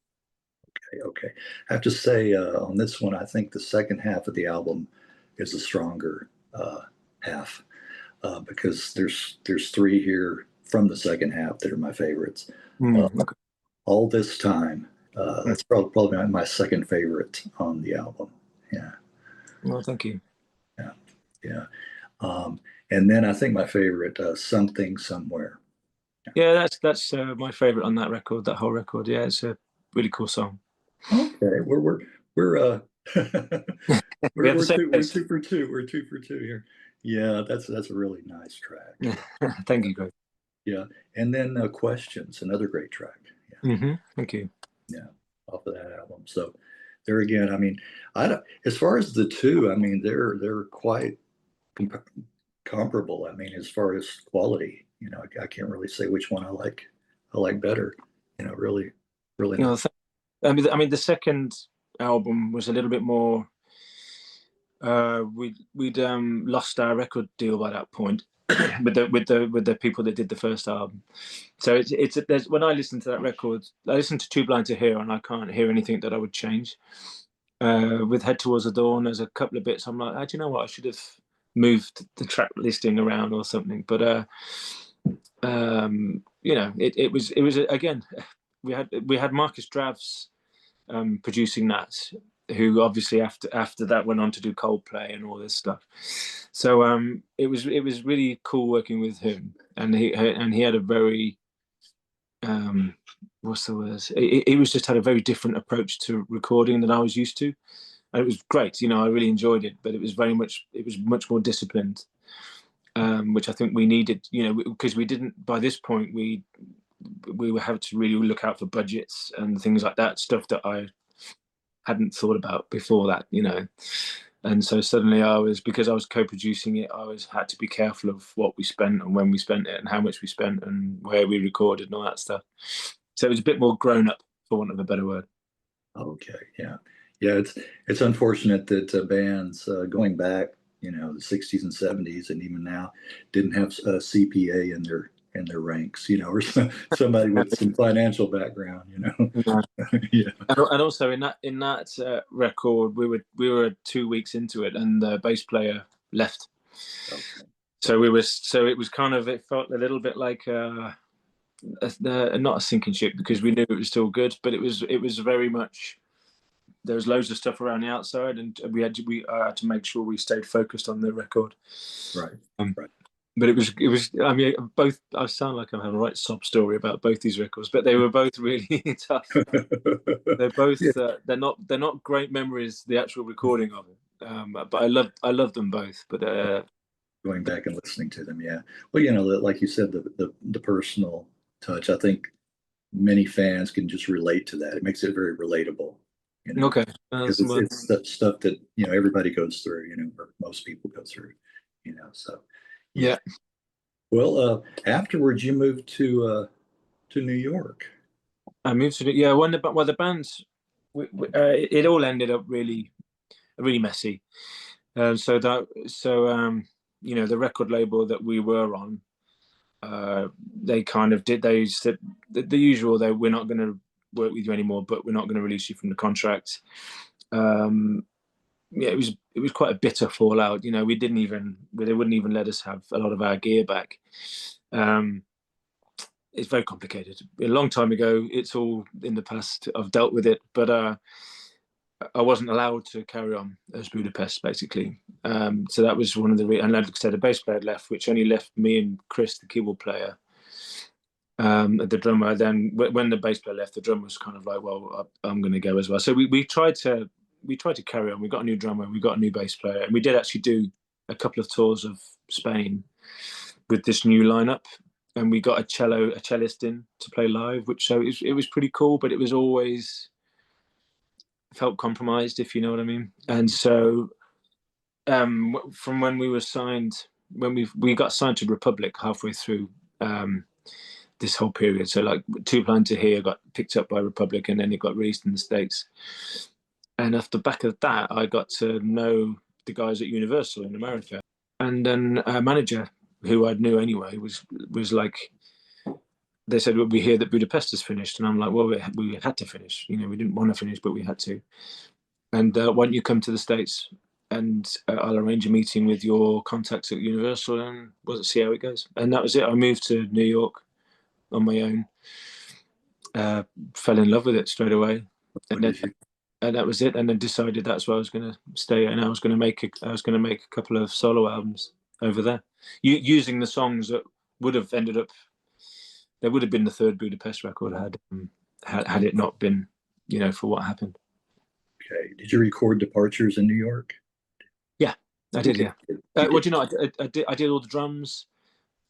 S1: Okay. I have to say on this one, I think the second half of the album is a stronger half. Because there's three here from the second half that are my favorites. Okay. All This Time, that's probably my second favorite on the album. Yeah.
S2: Well, thank you.
S1: Yeah. And then I think my favorite, Something Somewhere.
S2: Yeah, that's my favorite on that record. That whole record. Yeah, it's a really cool song.
S1: Okay, we're we're two for two. We're 2 for 2 here. Yeah, that's a really nice track.
S2: Thank you, guys.
S1: Yeah, and then Questions, another great track.
S2: Yeah. Thank you.
S1: Yeah, off of that album. So there again, I mean, as far as the two, I mean, they're quite comparable. I mean, as far as quality, you know, I can't really say which one I like better. You know, really.
S2: Nice. I mean, the second album was a little bit more. We'd lost our record deal by that point with the people that did the first album. So there's when I listen to that record, I listen to Too Blind to Hear, and I can't hear anything that I would change. With Head Towards the Dawn, there's a couple of bits I'm like, do you know what? I should have moved the track listing around or something. But you know, it was again, we had Marcus Dravs producing that, who obviously after that went on to do Coldplay and all this stuff. So it was really cool working with him, and he had a very what's the word? He was just had a very different approach to recording than I was used to, and it was great. You know, I really enjoyed it, but it was much more disciplined, which I think we needed. You know, because we didn't, by this point we were having to really look out for budgets and things like that, stuff that I hadn't thought about before that, you know. And so suddenly because I was co-producing it, I had to be careful of what we spent and when we spent it and how much we spent and where we recorded and all that stuff. So it was a bit more grown up, for want of a better word.
S1: Okay, yeah. It's unfortunate that bands going back, you know, the 60s and 70s and even now didn't have a CPA in their ranks, you know, or somebody with some financial background, you know.
S2: Yeah.
S1: Yeah.
S2: And also in that record, we were 2 weeks into it, and the bass player left.
S1: Okay.
S2: So it was kind of, it felt a little bit like not a sinking ship, because we knew it was still good, but it was very much, there was loads of stuff around the outside, and I had to make sure we stayed focused on the record.
S1: Right. Right.
S2: But it was. I mean, both. I sound like I'm having a right sob story about both these records, but they were both really tough. They're both.
S1: Yeah.
S2: They're not great memories, the actual recording of it. But I love them both. But
S1: Going back and listening to them, yeah. Well, you know, like you said, the personal touch. I think many fans can just relate to that. It makes it very relatable. You know,
S2: okay,
S1: because it's stuff that, you know, everybody goes through. You know, or most people go through. You know, so
S2: yeah.
S1: Well, afterwards, you moved to New York.
S2: I moved to when the bands, it all ended up really messy. You know, the record label that we were on, they kind of they said the usual, we're not going to work with you anymore, but we're not going to release you from the contract. Yeah, it was quite a bitter fallout. You know, they wouldn't even let us have a lot of our gear back. It's very complicated. A long time ago, it's all in the past. I've dealt with it, but I wasn't allowed to carry on as Budapest, basically. So that was one of and like I said, the bass player had left, which only left me and Chris, the keyboard player. The drummer. Then when the bass player left, the drummer was kind of like, well, I'm going to go as well. So we tried to carry on. We got a new drummer, we got a new bass player, and we did actually do a couple of tours of Spain with this new lineup. And we got a cellist in to play live, which it was pretty cool, but it was always felt compromised, if you know what I mean. And so from when we were signed, when we got signed to Republic halfway through this whole period, so like Two Blind to Hear got picked up by Republic, and then it got released in the States. And off the back of that, I got to know the guys at Universal in America, and then a manager who I knew anyway was like, they said, well, we hear that Budapest has finished. And I'm like, well, we had to finish. You know, we didn't want to finish, but we had to. And why don't you come to the States, and I'll arrange a meeting with your contacts at Universal, and we'll see how it goes. And that was it. I moved to New York on my own, fell in love with it straight away. And that was it. And then decided that's where I was going to stay. And I was going to make a couple of solo albums over there, using the songs that would have ended up. There would have been the third Budapest record had it not been, you know, for what happened.
S1: Okay. Did you record Departures in New York?
S2: Yeah, I did. Yeah. Well, do you know, I did all the drums.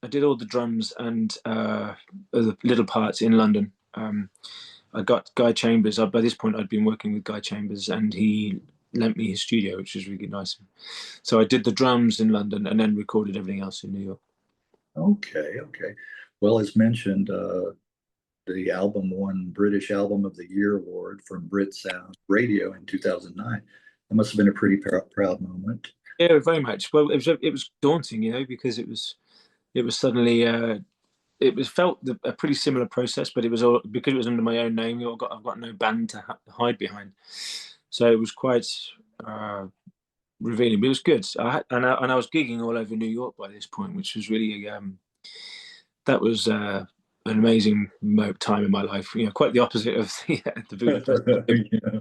S2: I did all the drums and the little parts in London. I got Guy Chambers. By this point, I'd been working with Guy Chambers, and he lent me his studio, which was really nice. So I did the drums in London, and then recorded everything else in New York.
S1: Okay. Well, as mentioned, the album won British Album of the Year award from Brit Sound Radio in 2009. That must have been a pretty proud moment.
S2: Yeah, very much. Well, it was daunting, you know, because it was suddenly it felt a pretty similar process, but it was all because it was under my own name. I've got no band to hide behind, so it was quite revealing. But it was good. I was gigging all over New York by this point, which was really that was an amazing time in my life. You know, quite the opposite of the Budapest.
S1: Yeah.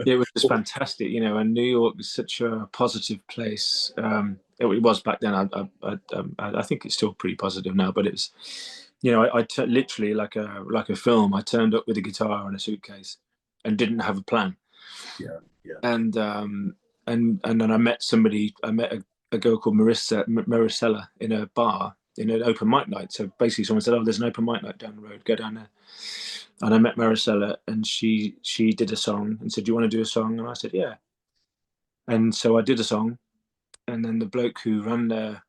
S2: It was just fantastic, you know. And New York is such a positive place. It was back then. I think it's still pretty positive now, but it was, you know, literally like a film. I turned up with a guitar and a suitcase, and didn't have a plan.
S1: Yeah, yeah.
S2: And then I met somebody. I met a girl called Maricela in a bar in an open mic night. So basically, someone said, "Oh, there's an open mic night down the road. Go down there." And I met Maricela, and she did a song and said, "Do you want to do a song?" And I said, "Yeah." And so I did a song, and then the bloke who ran the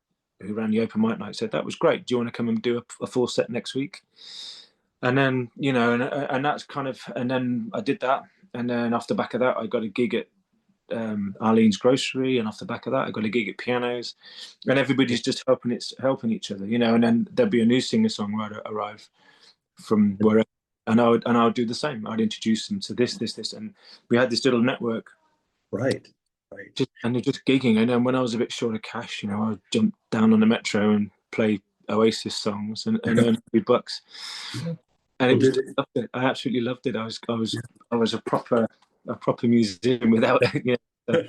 S2: open mic night said, "That was great. Do you want to come and do a full set next week?" And then, you know, and that's kind of, and then I did that, and then off the back of that, I got a gig at Arlene's Grocery, and off the back of that, I got a gig at Pianos, and everybody's just helping each other, you know. And then there'd be a new singer-songwriter arrive from wherever, and I would do the same. I'd introduce them to this, and we had this little network.
S1: Right.
S2: And they're just gigging. And then when I was a bit short of cash, you know, I would jump down on the metro and play Oasis songs and earn a few bucks.
S1: Yeah.
S2: And loved it. I absolutely loved it. I was a proper musician without, you know,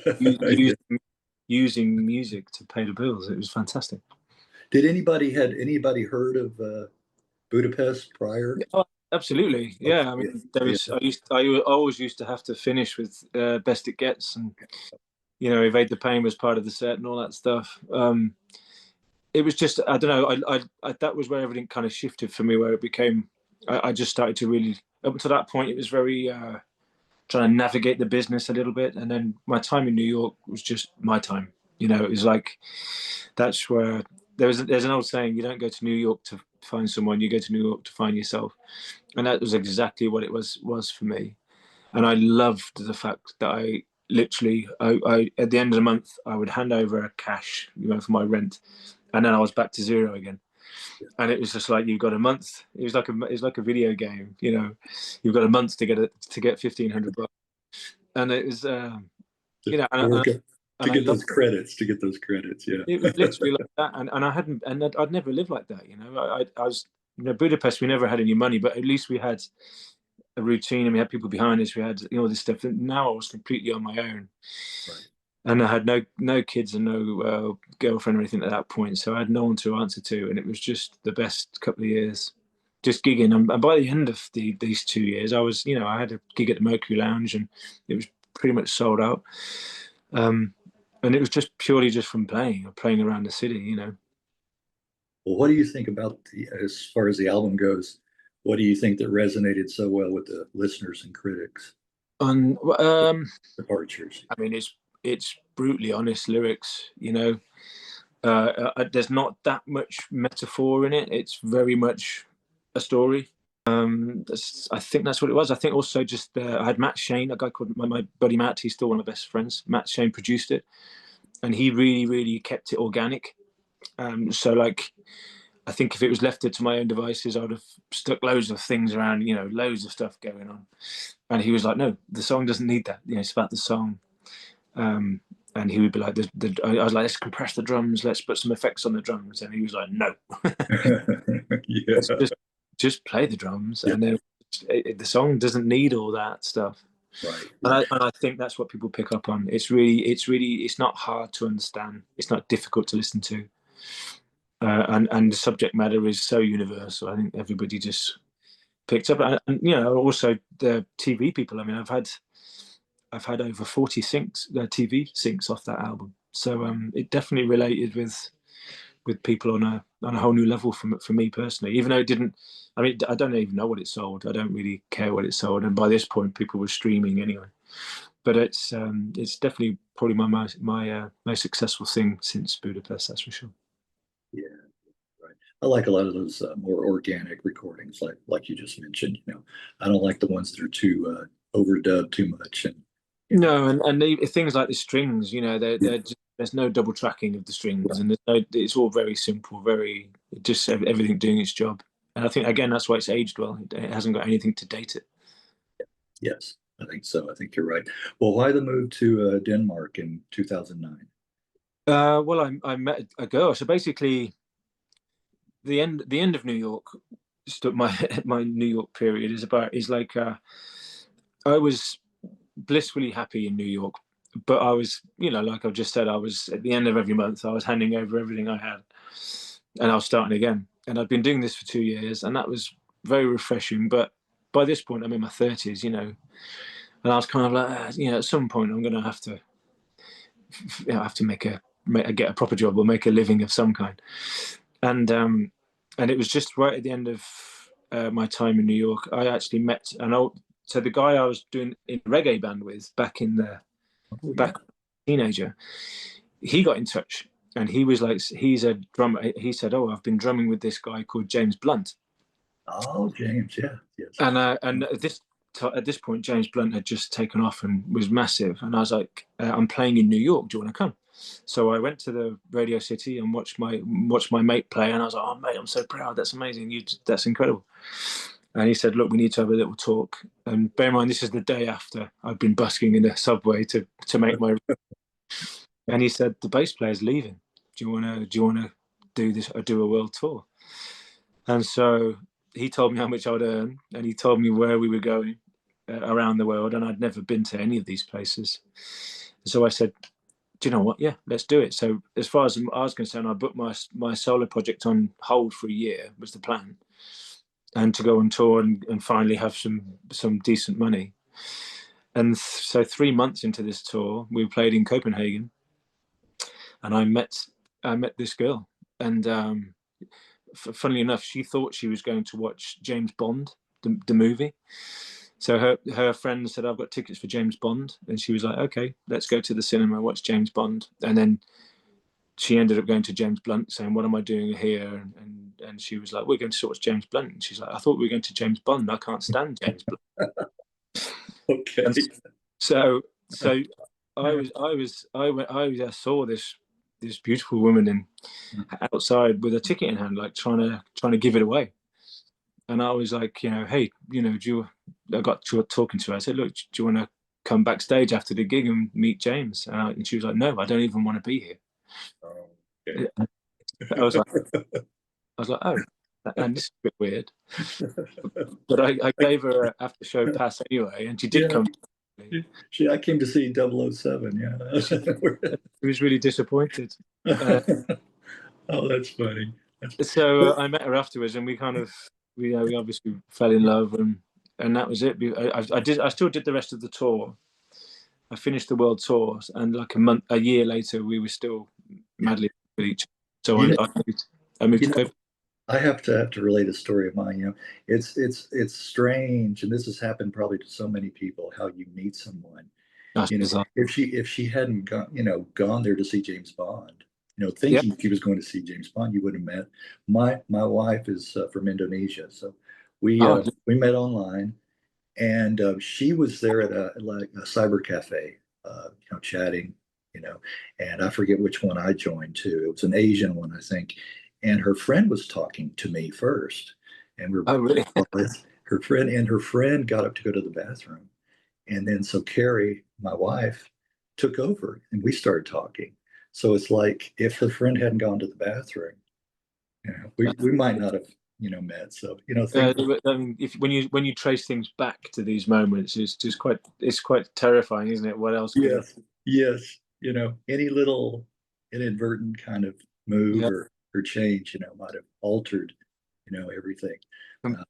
S2: using music to pay the bills. It was fantastic.
S1: Had anybody heard of Budapest prior?
S2: Oh, absolutely, yeah. I mean, there was. I always used to have to finish with "Best It Gets," and, you know, "Evade the Pain" was part of the set and all that stuff. It was just, I don't know. I that was where everything kind of shifted for me, where it became. I just started to really, up until that point, it was very trying to navigate the business a little bit, and then my time in New York was just my time. You know, it was like, that's where there's an old saying: you don't go to New York to find someone, you go to New York to find yourself. And that was exactly what it was for me. And I loved the fact that I literally, I at the end of the month, I would hand over cash, you know, for my rent, and then I was back to zero again. And it was just like, you've got a month. It was like a video game, you know. You've got a month to get $1,500, and it was, you know,
S1: to get those credits, yeah.
S2: It was literally like that, and I'd never lived like that, you know. I was, you know, Budapest, we never had any money, but at least we had a routine, and we had people behind us. We had, you know, all this stuff. And now I was completely on my own,
S1: right.
S2: And I had no kids and no girlfriend or anything at that point, so I had no one to answer to, and it was just the best couple of years, just gigging. And by the end of these 2 years, I was, you know, I had a gig at the Mercury Lounge, and it was pretty much sold out. And it was just purely just from playing around the city, you know.
S1: Well, what do you think about as far as the album goes? What do you think that resonated so well with the listeners and critics?
S2: On
S1: Departures.
S2: I mean, it's brutally honest lyrics, you know. There's not that much metaphor in it. It's very much a story. I think that's what it was. I think also just I had Matt Shane, a guy called my buddy Matt. He's still one of my best friends. Matt Shane produced it, and he really kept it organic. So like, I think if it was left to my own devices, I would have stuck loads of things around, you know, loads of stuff going on. And he was like, "No, the song doesn't need that. You know, it's about the song." And he would be like, I was like, "Let's compress the drums. Let's put some effects on the drums." And he was like, "No,
S1: yeah.
S2: just play the drums."
S1: Yeah.
S2: And then the song doesn't need all that stuff.
S1: Right.
S2: And I think that's what people pick up on. It's not hard to understand. It's not difficult to listen to. And the subject matter is so universal. I think everybody just picked up. And you know, also the TV people. I mean, I've had over 40 TV syncs off that album. So it definitely related with people on a whole new level for me personally. Even though it didn't. I mean, I don't even know what it sold. I don't really care what it sold. And by this point, people were streaming anyway. But it's definitely probably my most successful thing since Budapest. That's for sure.
S1: Yeah, right. I like a lot of those more organic recordings, like you just mentioned. You know, I don't like the ones that are too overdubbed too much. And
S2: no, and things like the strings, you know, there's no double tracking of the strings, and it's all very simple, very just everything doing its job. And I think again that's why it's aged well. It hasn't got anything to date it.
S1: Yes, I think so. I think you're right. Well, why the move to Denmark in 2009?
S2: Well, I met a girl. So basically, the end of New York my New York period is like I was blissfully happy in New York, but I was, you know, like I've just said, I was at the end of every month, I was handing over everything I had, and I was starting again. And I'd been doing this for 2 years, and that was very refreshing. But by this point, I'm in my 30s, you know, and I was kind of like, you know, at some point, I'm going to have to, you know, get a proper job or make a living of some kind. And it was just right at the end of my time in New York. I actually met so the guy I was doing in a reggae band with back back teenager, he got in touch, and he was like, he's a drummer. He said, "Oh, I've been drumming with this guy called James Blunt."
S1: Oh, James, yeah, yes.
S2: And at this point, James Blunt had just taken off and was massive. And I was like, "I'm playing in New York. Do you want to come?" So I went to the Radio City and watched my mate play. And I was like, "Oh, mate, I'm so proud. That's amazing. That's incredible." And he said, "Look, we need to have a little talk." And bear in mind, this is the day after I'd been busking in the subway to make my. And he said, "The bass player's leaving. Do you wanna do this or do a world tour?" And so he told me how much I'd earn, and he told me where we were going around the world, and I'd never been to any of these places. So I said, "Do you know what? Yeah, let's do it." So as far as I was concerned, I booked my solo project on hold for a year, was the plan, and to go on tour and finally have some decent money. And so 3 months into this tour, we played in Copenhagen, and I met this girl, and funnily enough, she thought she was going to watch James Bond, the movie. So her friend said, "I've got tickets for James Bond," and she was like, "Okay, let's go to the cinema and watch James Bond." And then she ended up going to James Blunt, saying, "What am I doing here?" And she was like, "We're going to watch James Blunt." And she's like, "I thought we were going to James Bond. I can't stand James Blunt."
S1: Okay.
S2: And so I saw this beautiful woman outside with a ticket in hand, like trying to give it away. And I was like, you know, "Hey, you know, I got talking to her. I said, "Look, do you want to come backstage after the gig and meet James?" And she was like, "No, I don't even want to be here."
S1: Oh, okay.
S2: I was like, "Oh," and this is a bit weird. But I gave her an after show pass anyway, and she did come.
S1: I came to see 007, yeah.
S2: She was really disappointed.
S1: Oh, that's funny.
S2: So I met her afterwards, and we obviously fell in love, and that was it. I still did the rest of the tour. I finished the world tour, and like a year later, we were still madly with each other. So I moved to Copenhagen.
S1: I have to relate a story of mine. You know, it's strange, and this has happened probably to so many people. How you meet someone,
S2: That's bizarre.
S1: if she hadn't gone there to see James Bond, thinking
S2: Yeah.
S1: she was going to see James Bond, you would have met. My wife is from Indonesia, so we met online, and she was there at a cyber cafe, chatting, and I forget which one I joined to. It was an Asian one, I think, and her friend was talking to me first, and
S2: Oh, really?
S1: her friend got up to go to the bathroom, and then so Carrie, my wife, took over, and we started talking. So it's like if her friend hadn't gone to the bathroom, we might not have met. So
S2: I mean, when you trace things back to these moments, it's quite terrifying, isn't it? What else?
S1: Yes. Any little inadvertent kind of move or change, might have altered, everything.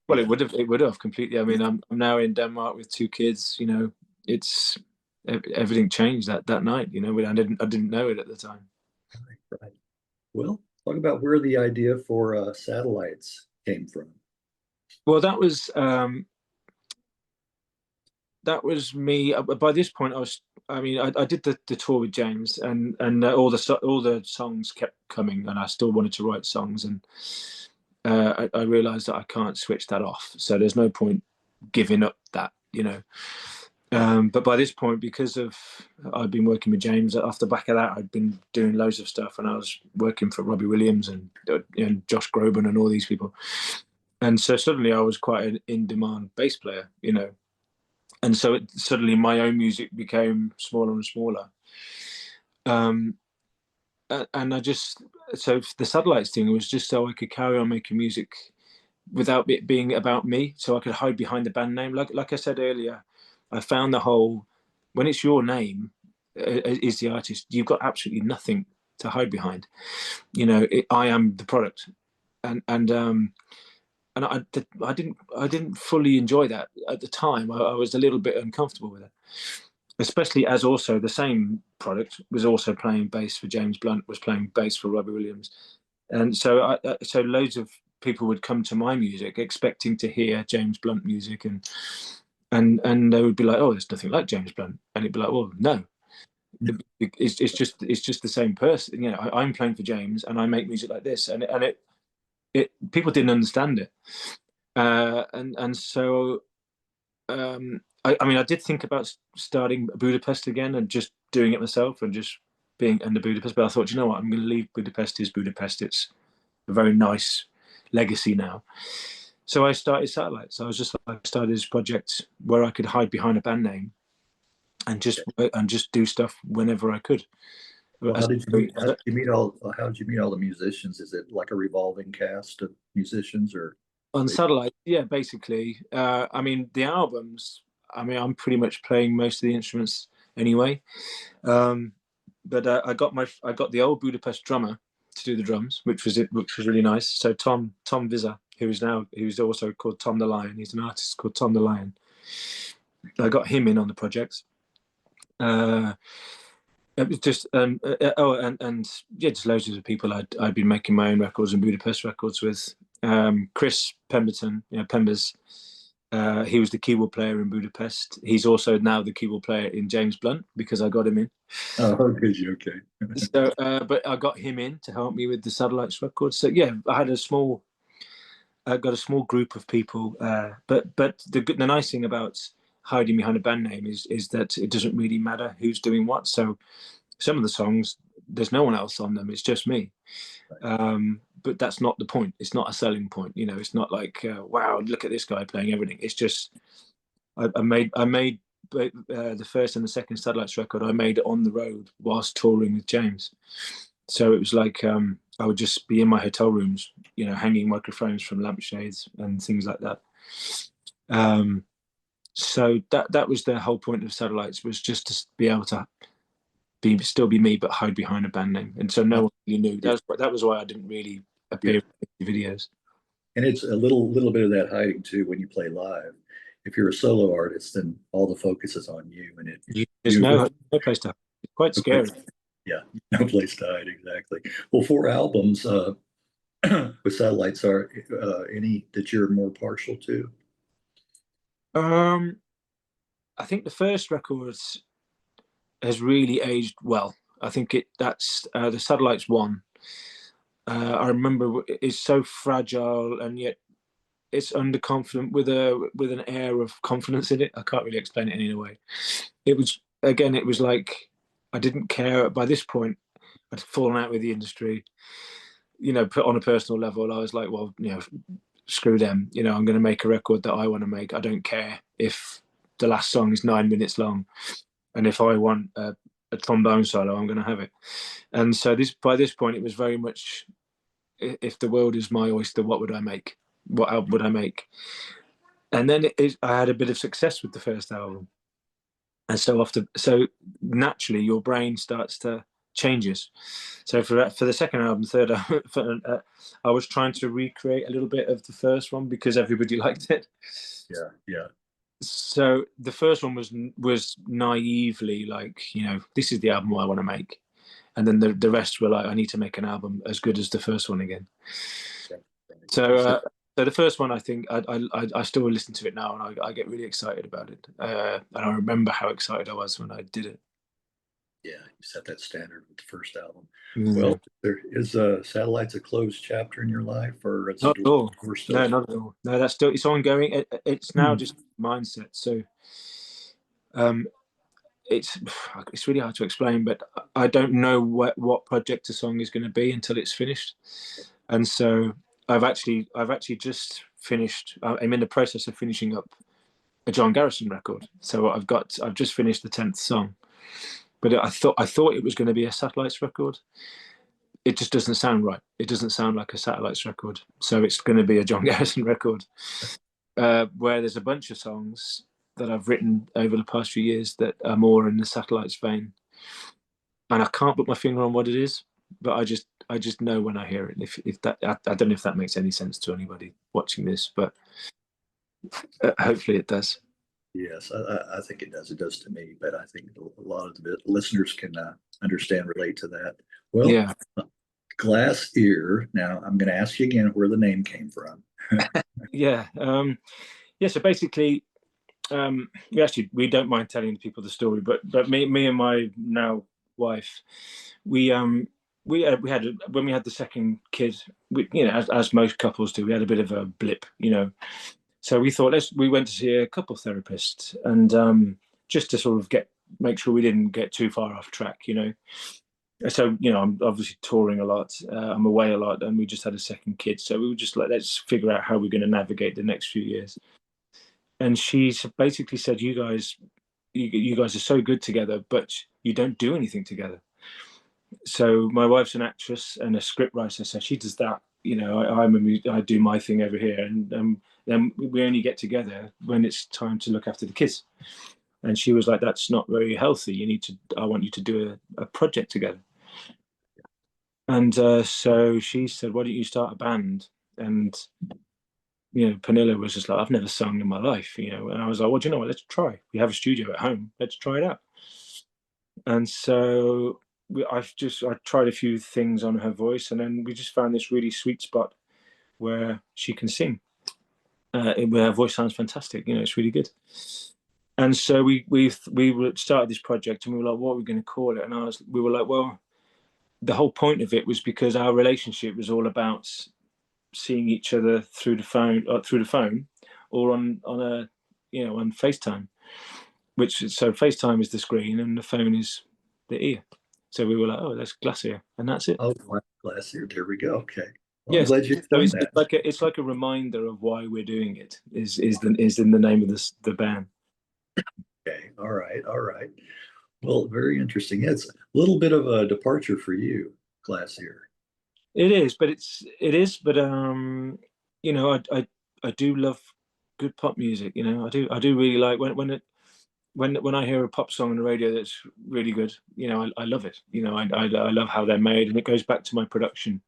S2: Well, it would have completely. I mean, I'm now in Denmark with 2 kids. It's everything changed that night. I didn't know it at the time.
S1: Right. Well, talk about where the idea for satellites came from.
S2: Well, that was me. By this point, I did the tour with James, and all the songs kept coming, and I still wanted to write songs, and I realized that I can't switch that off. So there's no point giving up that, But by this point, because I'd been working with James, off the back of that, I'd been doing loads of stuff, and I was working for Robbie Williams and Josh Groban and all these people. And so suddenly I was quite an in-demand bass player, And so suddenly my own music became smaller and smaller. And so the satellites thing was just so I could carry on making music without it being about me, so I could hide behind the band name. Like I said earlier, I found the whole, when it's your name is the artist, you've got absolutely nothing to hide behind. You know, I am the product, and I didn't fully enjoy that at the time. I was a little bit uncomfortable with it, especially as also the same product was also playing bass for James Blunt, was playing bass for Robbie Williams, and so so loads of people would come to my music expecting to hear James Blunt music, and they would be like, "Oh, there's nothing like James Blunt," and it'd be like, "Well, no, it's just the same person. You know, I'm playing for James, and I make music like this," and it people didn't understand it, and so I mean, I did think about starting Budapest again and just doing it myself and just being under Budapest, but I thought, you know what, I'm going to leave Budapest is Budapest. It's a very nice legacy now. So I started Satellites. I started this project where I could hide behind a band name and just do stuff whenever I could.
S1: Well, how did you meet all the musicians? Is it like a revolving cast of musicians, or
S2: on Satellite? Yeah, basically. I mean, the albums, I mean, I'm pretty much playing most of the instruments anyway. But I got the old Budapest drummer to do the drums, which was really nice. So Tom Vizza, who's also called Tom the Lion. He's an artist called Tom the Lion. I got him in on the project. It was just and yeah, just loads of people I'd been making my own records and Budapest records with. Chris Pemberton, you know, Pembers. He was the keyboard player in Budapest. He's also now the keyboard player in James Blunt because I got him in.
S1: Oh, good, okay.
S2: So, but I got him in to help me with the Satellites records. So yeah, I got a small group of people. But the nice thing about hiding behind a band name is that it doesn't really matter who's doing what. So some of the songs, there's no one else on them. It's just me. But that's not the point. It's not a selling point. You know, it's not like, wow, look at this guy playing everything. It's just, I made the first and the second Satellites record, I made it on the road whilst touring with James. So it was like, I would just be in my hotel rooms, you know, hanging microphones from lampshades and things like that. So that was the whole point of Satellites, was just to be able to still be me, but hide behind a band name. And so no one really knew. That was why I didn't really appear in videos.
S1: And it's a little bit of that hiding too when you play live. If you're a solo artist, then all the focus is on you, and
S2: there's no place to hide. It's quite scary.
S1: Yeah, no place to hide, exactly. Well, 4 albums with Satellites, are any that you're more partial to?
S2: I think the first record has really aged well. I think that's the Satellites one. I remember it's so fragile and yet it's underconfident with an air of confidence in it. I can't really explain it in any way. It was like I didn't care. By this point, I'd fallen out with the industry. You know, put on a personal level, I was like, well, you know, screw them. You know, I'm going to make a record that I want to make. I don't care if the last song is 9 minutes long, and if I want a trombone solo, I'm going to have it. And so by this point, it was very much, if the world is my oyster, what would I make? What album would I make? And then I had a bit of success with the first album, and so naturally your brain starts to changes. So for the second album, third album, I was trying to recreate a little bit of the first one because everybody liked it.
S1: Yeah.
S2: So the first one was naively like, you know, this is the album I want to make, and then the rest were like, I need to make an album as good as the first one again. So the first one, I think I still listen to it now, and I get really excited about it. And I remember how excited I was when I did it.
S1: Yeah, you set that standard with the first album.
S2: Mm.
S1: Well, there is Satellites a closed chapter in your life, or
S2: not at all? No, not at all. No, that's still, it's ongoing. It's now just mindset. So, it's really hard to explain, but I don't know what project a song is going to be until it's finished. And so I've actually just finished. I'm in the process of finishing up a John Garrison record. So I've just finished the 10th song, but I thought it was going to be a Satellites record. it just doesn't sound right. It doesn't sound like a Satellites record. So it's going to be a John Garrison record, where there's a bunch of songs that I've written over the past few years that are more in the Satellites vein. And I can't put my finger on what it is, but I just know when I hear it. If that, I don't know if that makes any sense to anybody watching this, but hopefully it does.
S1: Yes, I think it does. It does to me, but I think a lot of the listeners can understand, relate to that. Well,
S2: Yeah.
S1: GlassEar. Now, I'm going to ask you again where the name came from.
S2: Yeah. Yeah. So basically, we don't mind telling people the story, but me and my now wife, we had when we had the second kid, as most couples do, we had a bit of a blip, So we thought we went to see a couple therapist, and just to sort of make sure we didn't get too far off track, So I'm obviously touring a lot, I'm away a lot, and we just had a second kid, so we were just like, let's figure out how we're going to navigate the next few years. And she basically said, you guys are so good together, but you don't do anything together. So my wife's an actress and a scriptwriter, so she does that. I do my thing over here, and then we only get together when it's time to look after the kids. And she was like, "That's not very healthy. I want you to do a project together." And so she said, "Why don't you start a band?" And Pernille was just like, "I've never sung in my life," And I was like, "Well, do you know what? Let's try. We have a studio at home. Let's try it out." And so I tried a few things on her voice, and then we just found this really sweet spot where she can sing. Where her voice sounds fantastic. It's really good. And so we started this project, and we were like, "What are we going to call it?" And we were like, "Well, the whole point of it was because our relationship was all about seeing each other through the phone, or on FaceTime, so FaceTime is the screen and the phone is the ear. So we were like, oh, that's GlassEar, and that's it.
S1: Oh, GlassEar. There we go. Okay. Well,
S2: yes.
S1: I'm glad you explained that.
S2: It's like a reminder of why we're doing it. Is in the name of the band.
S1: Okay. All right. Well, very interesting. It's a little bit of a departure for you, GlassEar.
S2: It is, but I do love good pop music. I do really like when I hear a pop song on the radio that's really good. I love it. I love how they're made, and it goes back to my production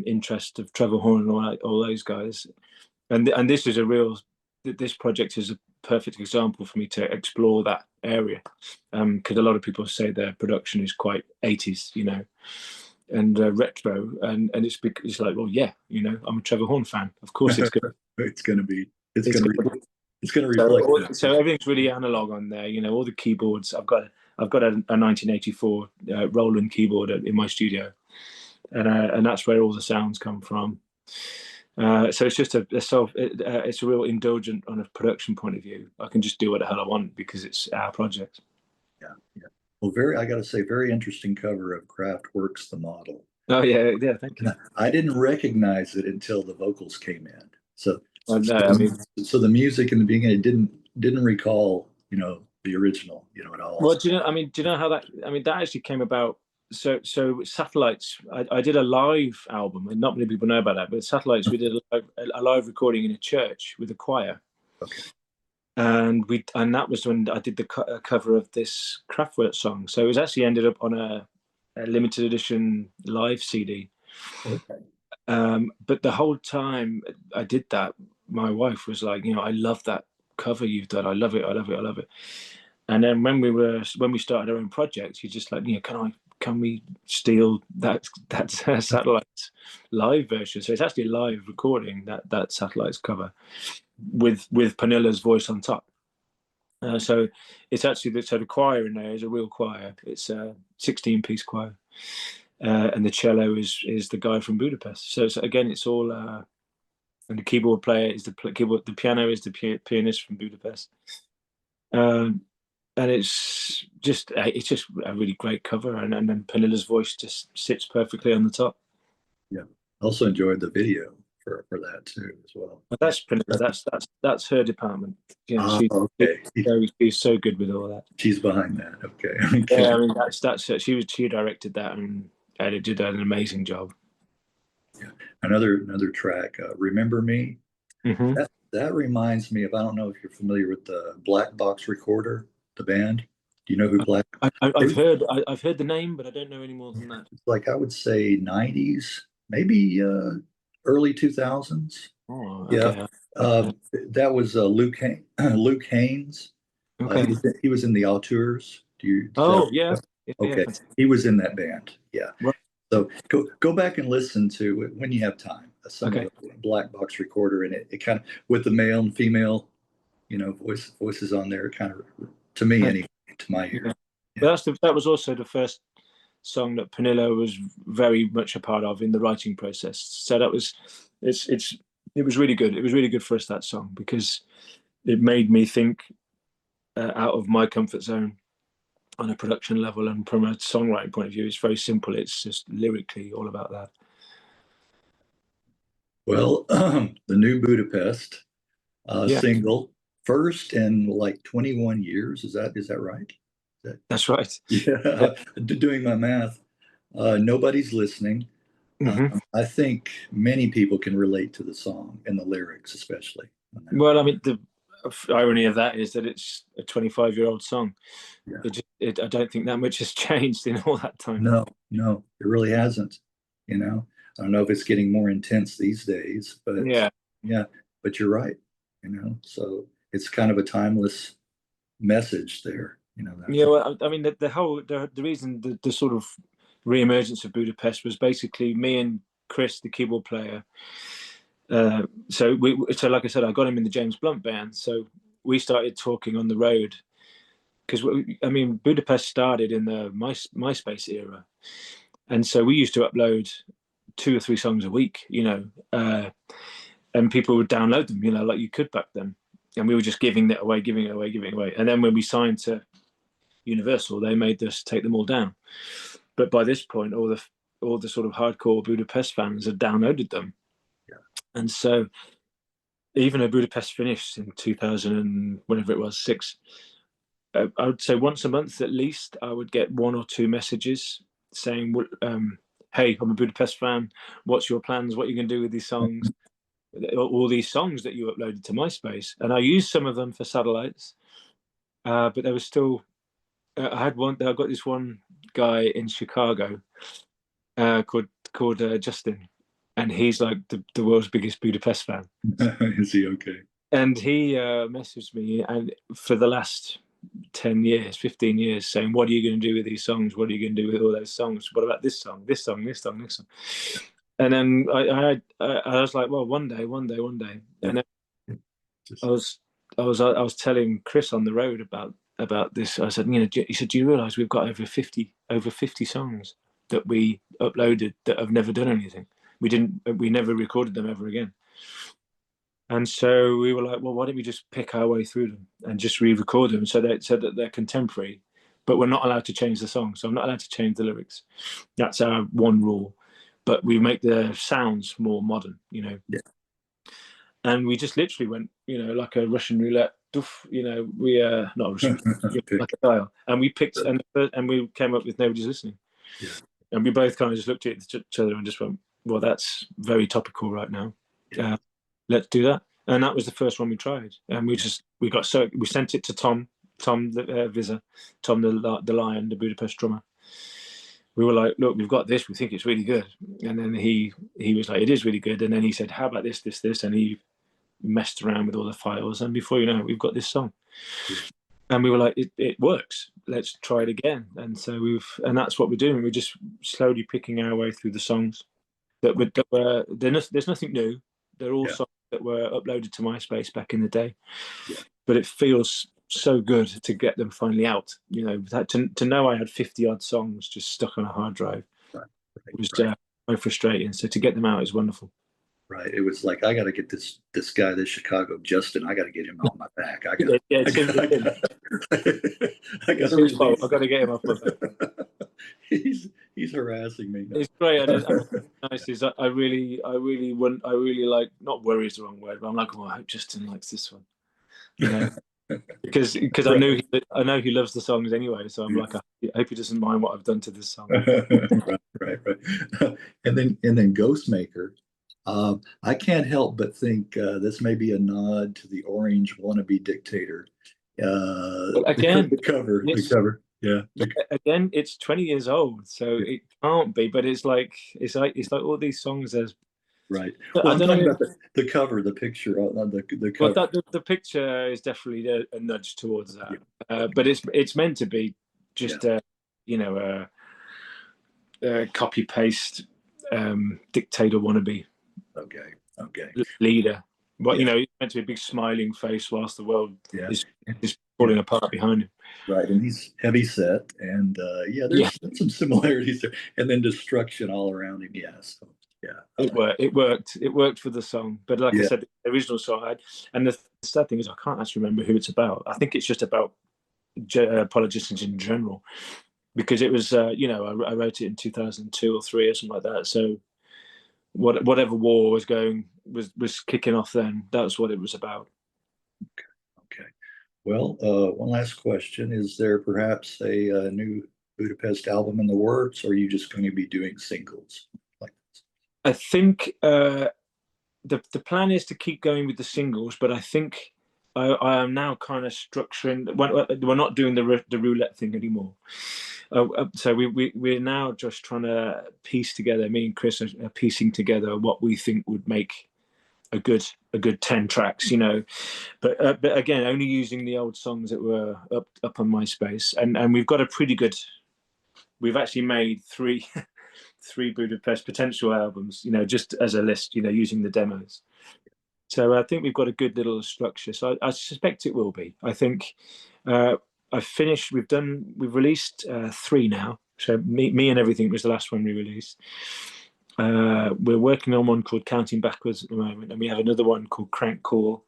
S2: interest of Trevor Horn and all those guys. And this project is a perfect example for me to explore that area, because a lot of people say their production is quite 80s, and retro, and it's like, well, yeah, I'm a Trevor Horn fan, of course it's good.
S1: It's going to reflect.
S2: So everything's really analog on there, all the keyboards. I've got a 1984 Roland keyboard in my studio, and that's where all the sounds come from. So it's just it's a real indulgent on a production point of view. I can just do what the hell I want because it's our project.
S1: Yeah. Well, I got to say, very interesting cover of Kraftwerk's The Model.
S2: Oh yeah, thank you.
S1: I didn't recognize it until the vocals came in. So
S2: so
S1: the music in the beginning didn't recall, the original, at all.
S2: Well, do you know how that? That actually came about. So Satellites, I did a live album, and not many people know about that. But Satellites, we did a live recording in a church with a choir.
S1: Okay.
S2: And that was when I did the cover of this Kraftwerk song. So it was actually ended up on a limited edition live CD.
S1: Okay.
S2: But the whole time I did that, my wife was like, I love that cover you've done. I love it. And then when we started our own project, she's just like, can we steal that Satellites live version? So it's actually a live recording, that Satellites cover with Pernille's voice on top. So it's actually the choir in there is a real choir. It's a 16-piece choir, and the cello is the guy from Budapest. So again, it's all and the keyboard player is the keyboard. The piano is the pianist from Budapest. And it's just a really great cover, and then Pernille's voice just sits perfectly on the top.
S1: Yeah, also enjoyed the video for that too as well.
S2: But that's Pernille. That's her department. She's so good with all that.
S1: She's behind that. Okay.
S2: Yeah, that's she directed that, and and it did an amazing job.
S1: Yeah. Another track, Remember Me.
S2: Mm-hmm.
S1: That reminds me of, I don't know if you're familiar with the Black Box Recorder, the band. Do you know who Black?
S2: I've heard the name, but I don't know any more than that.
S1: It's like, I would say 90s, maybe early 2000s.
S2: Oh,
S1: Yeah.
S2: okay.
S1: That was Luke Haynes.
S2: Okay.
S1: He was in the Auteurs.
S2: Oh, yeah.
S1: Okay.
S2: Yeah.
S1: He was in that band. Yeah.
S2: Right.
S1: So go back and listen to it when you have time. Some
S2: Okay.
S1: of the Black Box Recorder, and it kind of, with the male and female, voices on there, kind of, to me anyway, to my ear.
S2: Yeah. But that was also the first song that Pernille was very much a part of in the writing process. So it was really good. It was really good for us, that song, because it made me think out of my comfort zone on a production level, and from a songwriting point of view, it's very simple. It's just lyrically all about that.
S1: Well, the new Budapest single, first in like 21 years. Is that right?
S2: That's right.
S1: Yeah. Doing my math. Nobody's listening.
S2: Mm-hmm.
S1: I think many people can relate to the song and the lyrics, especially.
S2: Well, I mean, the irony of that is that it's a 25-year-old song.
S1: Yeah.
S2: I don't think that much has changed in all that time.
S1: No, it really hasn't. I don't know if it's getting more intense these days, but yeah, but you're right. So it's kind of a timeless message there.
S2: Yeah, well, I mean, the reason the sort of re-emergence of Budapest was basically me and Chris, the keyboard player. So like I said, I got him in the James Blunt band. So we started talking on the road, because I mean, Budapest started in the MySpace era, and so we used to upload 2 or 3 songs a week, and people would download them, like you could back then, and we were just giving it away. And then when we signed to Universal, they made us take them all down. But by this point, all the sort of hardcore Budapest fans had downloaded them.
S1: Yeah.
S2: And so even though Budapest finished in 2000 and whenever it was 6, I would say once a month at least, I would get 1 or 2 messages saying, hey, I'm a Budapest fan. What's your plans? What are you going to do with these songs? All these songs that you uploaded to MySpace. And I used some of them for satellites, but there was still, I got this one guy in Chicago called Justin, and he's like the world's biggest Budapest fan.
S1: Is he okay?
S2: And he messaged me, and for the last 10 years, 15 years, saying, what are you going to do with these songs? What are you going to do with all those songs? What about this song, this song, this song, this song? And then I was like, well, one day. And then I was telling Chris on the road about this. I said, he said, do you realize we've got over 50 songs that we uploaded that have never done anything? We never recorded them ever again. And so we were like, well, why don't we just pick our way through them and just re-record them? So they said that they're contemporary, but we're not allowed to change the song. So I'm not allowed to change the lyrics. That's our one rule. But we make the sounds more modern, Yeah. And we just literally went, like a Russian roulette. We not Russian, like a dial. And we picked, and we came up with Nobody's Listening.
S1: Yeah.
S2: And we both kind of just looked at each other and just went, well, that's very topical right now. Yeah. Let's do that. And that was the first one we tried. And we sent it to Tom Vizza, Tom the Lion, the Budapest drummer. We were like, look, we've got this. We think it's really good. And then he was like, it is really good. And then he said, how about this? And he messed around with all the files. And before you know it, we've got this song. Yeah. And we were like, it works. Let's try it again. And so and that's what we're doing. We're just slowly picking our way through the songs there's nothing new. They're all songs that were uploaded to MySpace back in the day. Yeah. But it feels so good to get them finally out. To know I had 50 odd songs just stuck on a hard drive. Right. It was so frustrating. So to get them out is wonderful.
S1: Right. It was like, I got to get this guy, this Chicago Justin. I got to get him on my back. I got
S2: to get him off my back.
S1: He's harassing me now.
S2: It's great. Nice is I really like, not worry is the wrong word, but I'm like, oh, I hope Justin likes this one. because I know he loves the songs anyway. So I'm like, I hope he doesn't mind what I've done to this song.
S1: Right. And then Ghostmaker. I can't help but think this may be a nod to the Orange wannabe dictator.
S2: Again,
S1: the cover. Yeah.
S2: Again, it's 20 years old, so it can't be. But it's like all these songs. There's
S1: right. Well, I'm talking about the cover, the picture on the cover.
S2: Well, the picture is definitely a nudge towards that. But it's meant to be just a copy paste dictator wannabe.
S1: Okay.
S2: Leader. But it's meant to be a big smiling face whilst the world is falling apart behind him.
S1: Right, and he's heavy set, and there's some similarities there, and then destruction all around him. So it
S2: worked for the song. But like I said, the original song, and the sad thing is I can't actually remember who it's about. I think it's just about politicians in general, because it was I wrote it in 2002 or 3 or something like that. So whatever war was kicking off then, that's what it was about.
S1: Okay. Well, one last question: is there perhaps a new Budapest album in the works, or are you just going to be doing singles like this?
S2: I think the plan is to keep going with the singles, but I think I am now kind of structuring. We're not doing the roulette thing anymore. So we're now just trying to piece together. Me and Chris are piecing together what we think would make a good 10 tracks, but again, only using the old songs that were up on MySpace, and we've got a pretty good. We've actually made three Budapest potential albums, just as a list, using the demos. So I think we've got a good little structure. So I suspect it will be. I think I've finished. We've released 3 now. So me and Everything was the last one we released. We're working on one called Counting Backwards at the moment, and we have another one called Crank Call.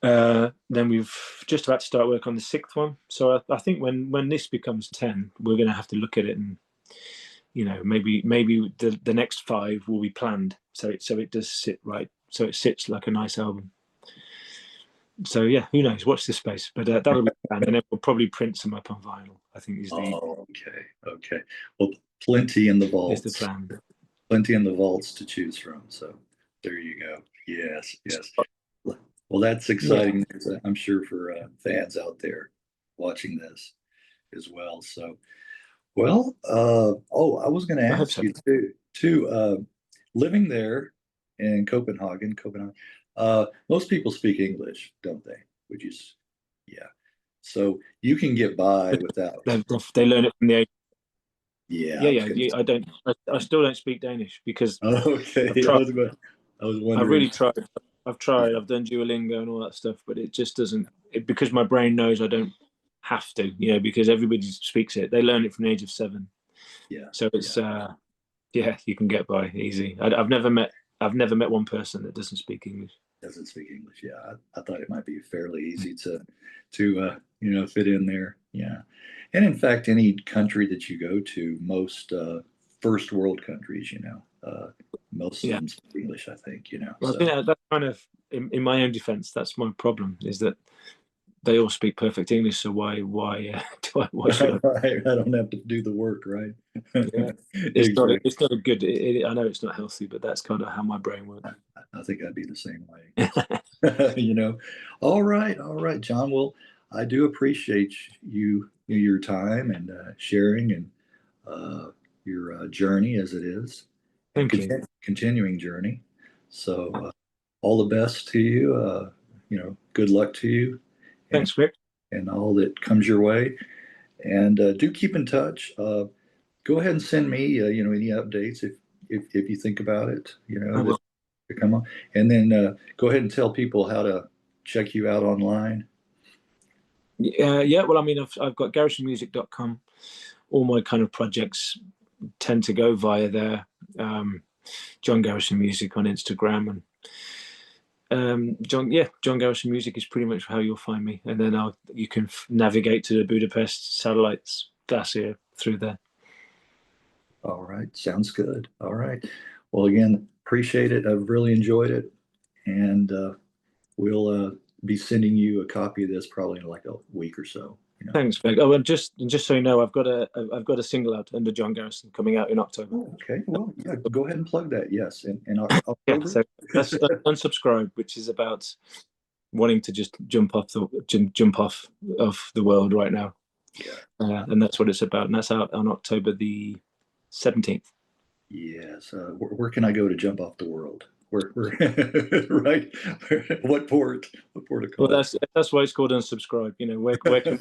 S2: Then we've just about to start work on the 6th one. So I think when this becomes 10, we're going to have to look at it, and maybe the next 5 will be planned, so it does sit right, so it sits like a nice album. So who knows? Watch this space, but that'll be planned, and then we'll probably print some up on vinyl. I think is the
S1: okay. Well, plenty in the vaults.
S2: Is the plan.
S1: Plenty in the vaults to choose from. So there you go. Yes. Well, that's exciting news, I'm sure, for fans out there watching this as well. So, well, I was going to ask you too. Living there in Copenhagen, most people speak English, don't they? Would you? Yeah. So you can get by without.
S2: They learn it from the age.
S1: Yeah.
S2: I still don't speak Danish because.
S1: Okay. I was wondering.
S2: I've really tried. I've done Duolingo and all that stuff, but it just doesn't. Because my brain knows I don't have to. Because everybody speaks it. They learn it from the age of 7.
S1: Yeah.
S2: So it's you can get by easy. I've never met one person that doesn't speak English.
S1: Doesn't speak English. Yeah, I thought it might be fairly easy to fit in there. Yeah, and in fact, any country that you go to, most first world countries, most of them speak English. I think.
S2: Well, so. That's kind of in my own defense. That's my problem, is that they all speak perfect English. So why should I?
S1: Right, I don't have to do the work, right?
S2: Yeah. It's not a good. I know it's not healthy, but that's kind of how my brain works.
S1: I think I'd be the same way. All right, John. Well, I do appreciate your time and sharing and your journey as it is.
S2: Thank you.
S1: Continuing journey. So all the best to you. Good luck to you.
S2: Thanks, Vic.
S1: And all that comes your way. And do keep in touch. Go ahead and send me, any updates if you think about it. To come on, and then go ahead and tell people how to check you out online.
S2: Well, I mean, I've got GarrisonMusic.com. All my kind of projects tend to go via there. John Garrison Music on Instagram, and John Garrison Music is pretty much how you'll find me. And then you can navigate to the Budapest satellites GlassEar through there.
S1: All right, sounds good. All right. Well, again, appreciate it. I've really enjoyed it, and we'll be sending you a copy of this probably in like a week or so. You know?
S2: Thanks, Greg. Oh, and just so you know, I've got a single out under John Garrison coming out in October.
S1: Oh, okay, well, yeah, go ahead and plug that. Yes, in October.
S2: Yeah, so that's Unsubscribe, which is about wanting to just jump off of the world right now.
S1: Yeah.
S2: And that's what it's about, and that's out on October the 17th.
S1: Yes. Where can I go to jump off the world? Where right? What port? What port of call?
S2: Well, that's why it's called Unsubscribe. You know, where can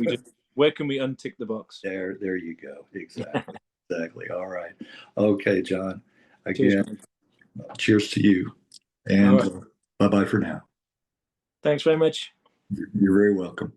S2: we untick the box?
S1: There you go. Exactly. Exactly. All right. Okay, John. Again, cheers to you. And bye-bye for now.
S2: Thanks very much.
S1: You're very welcome.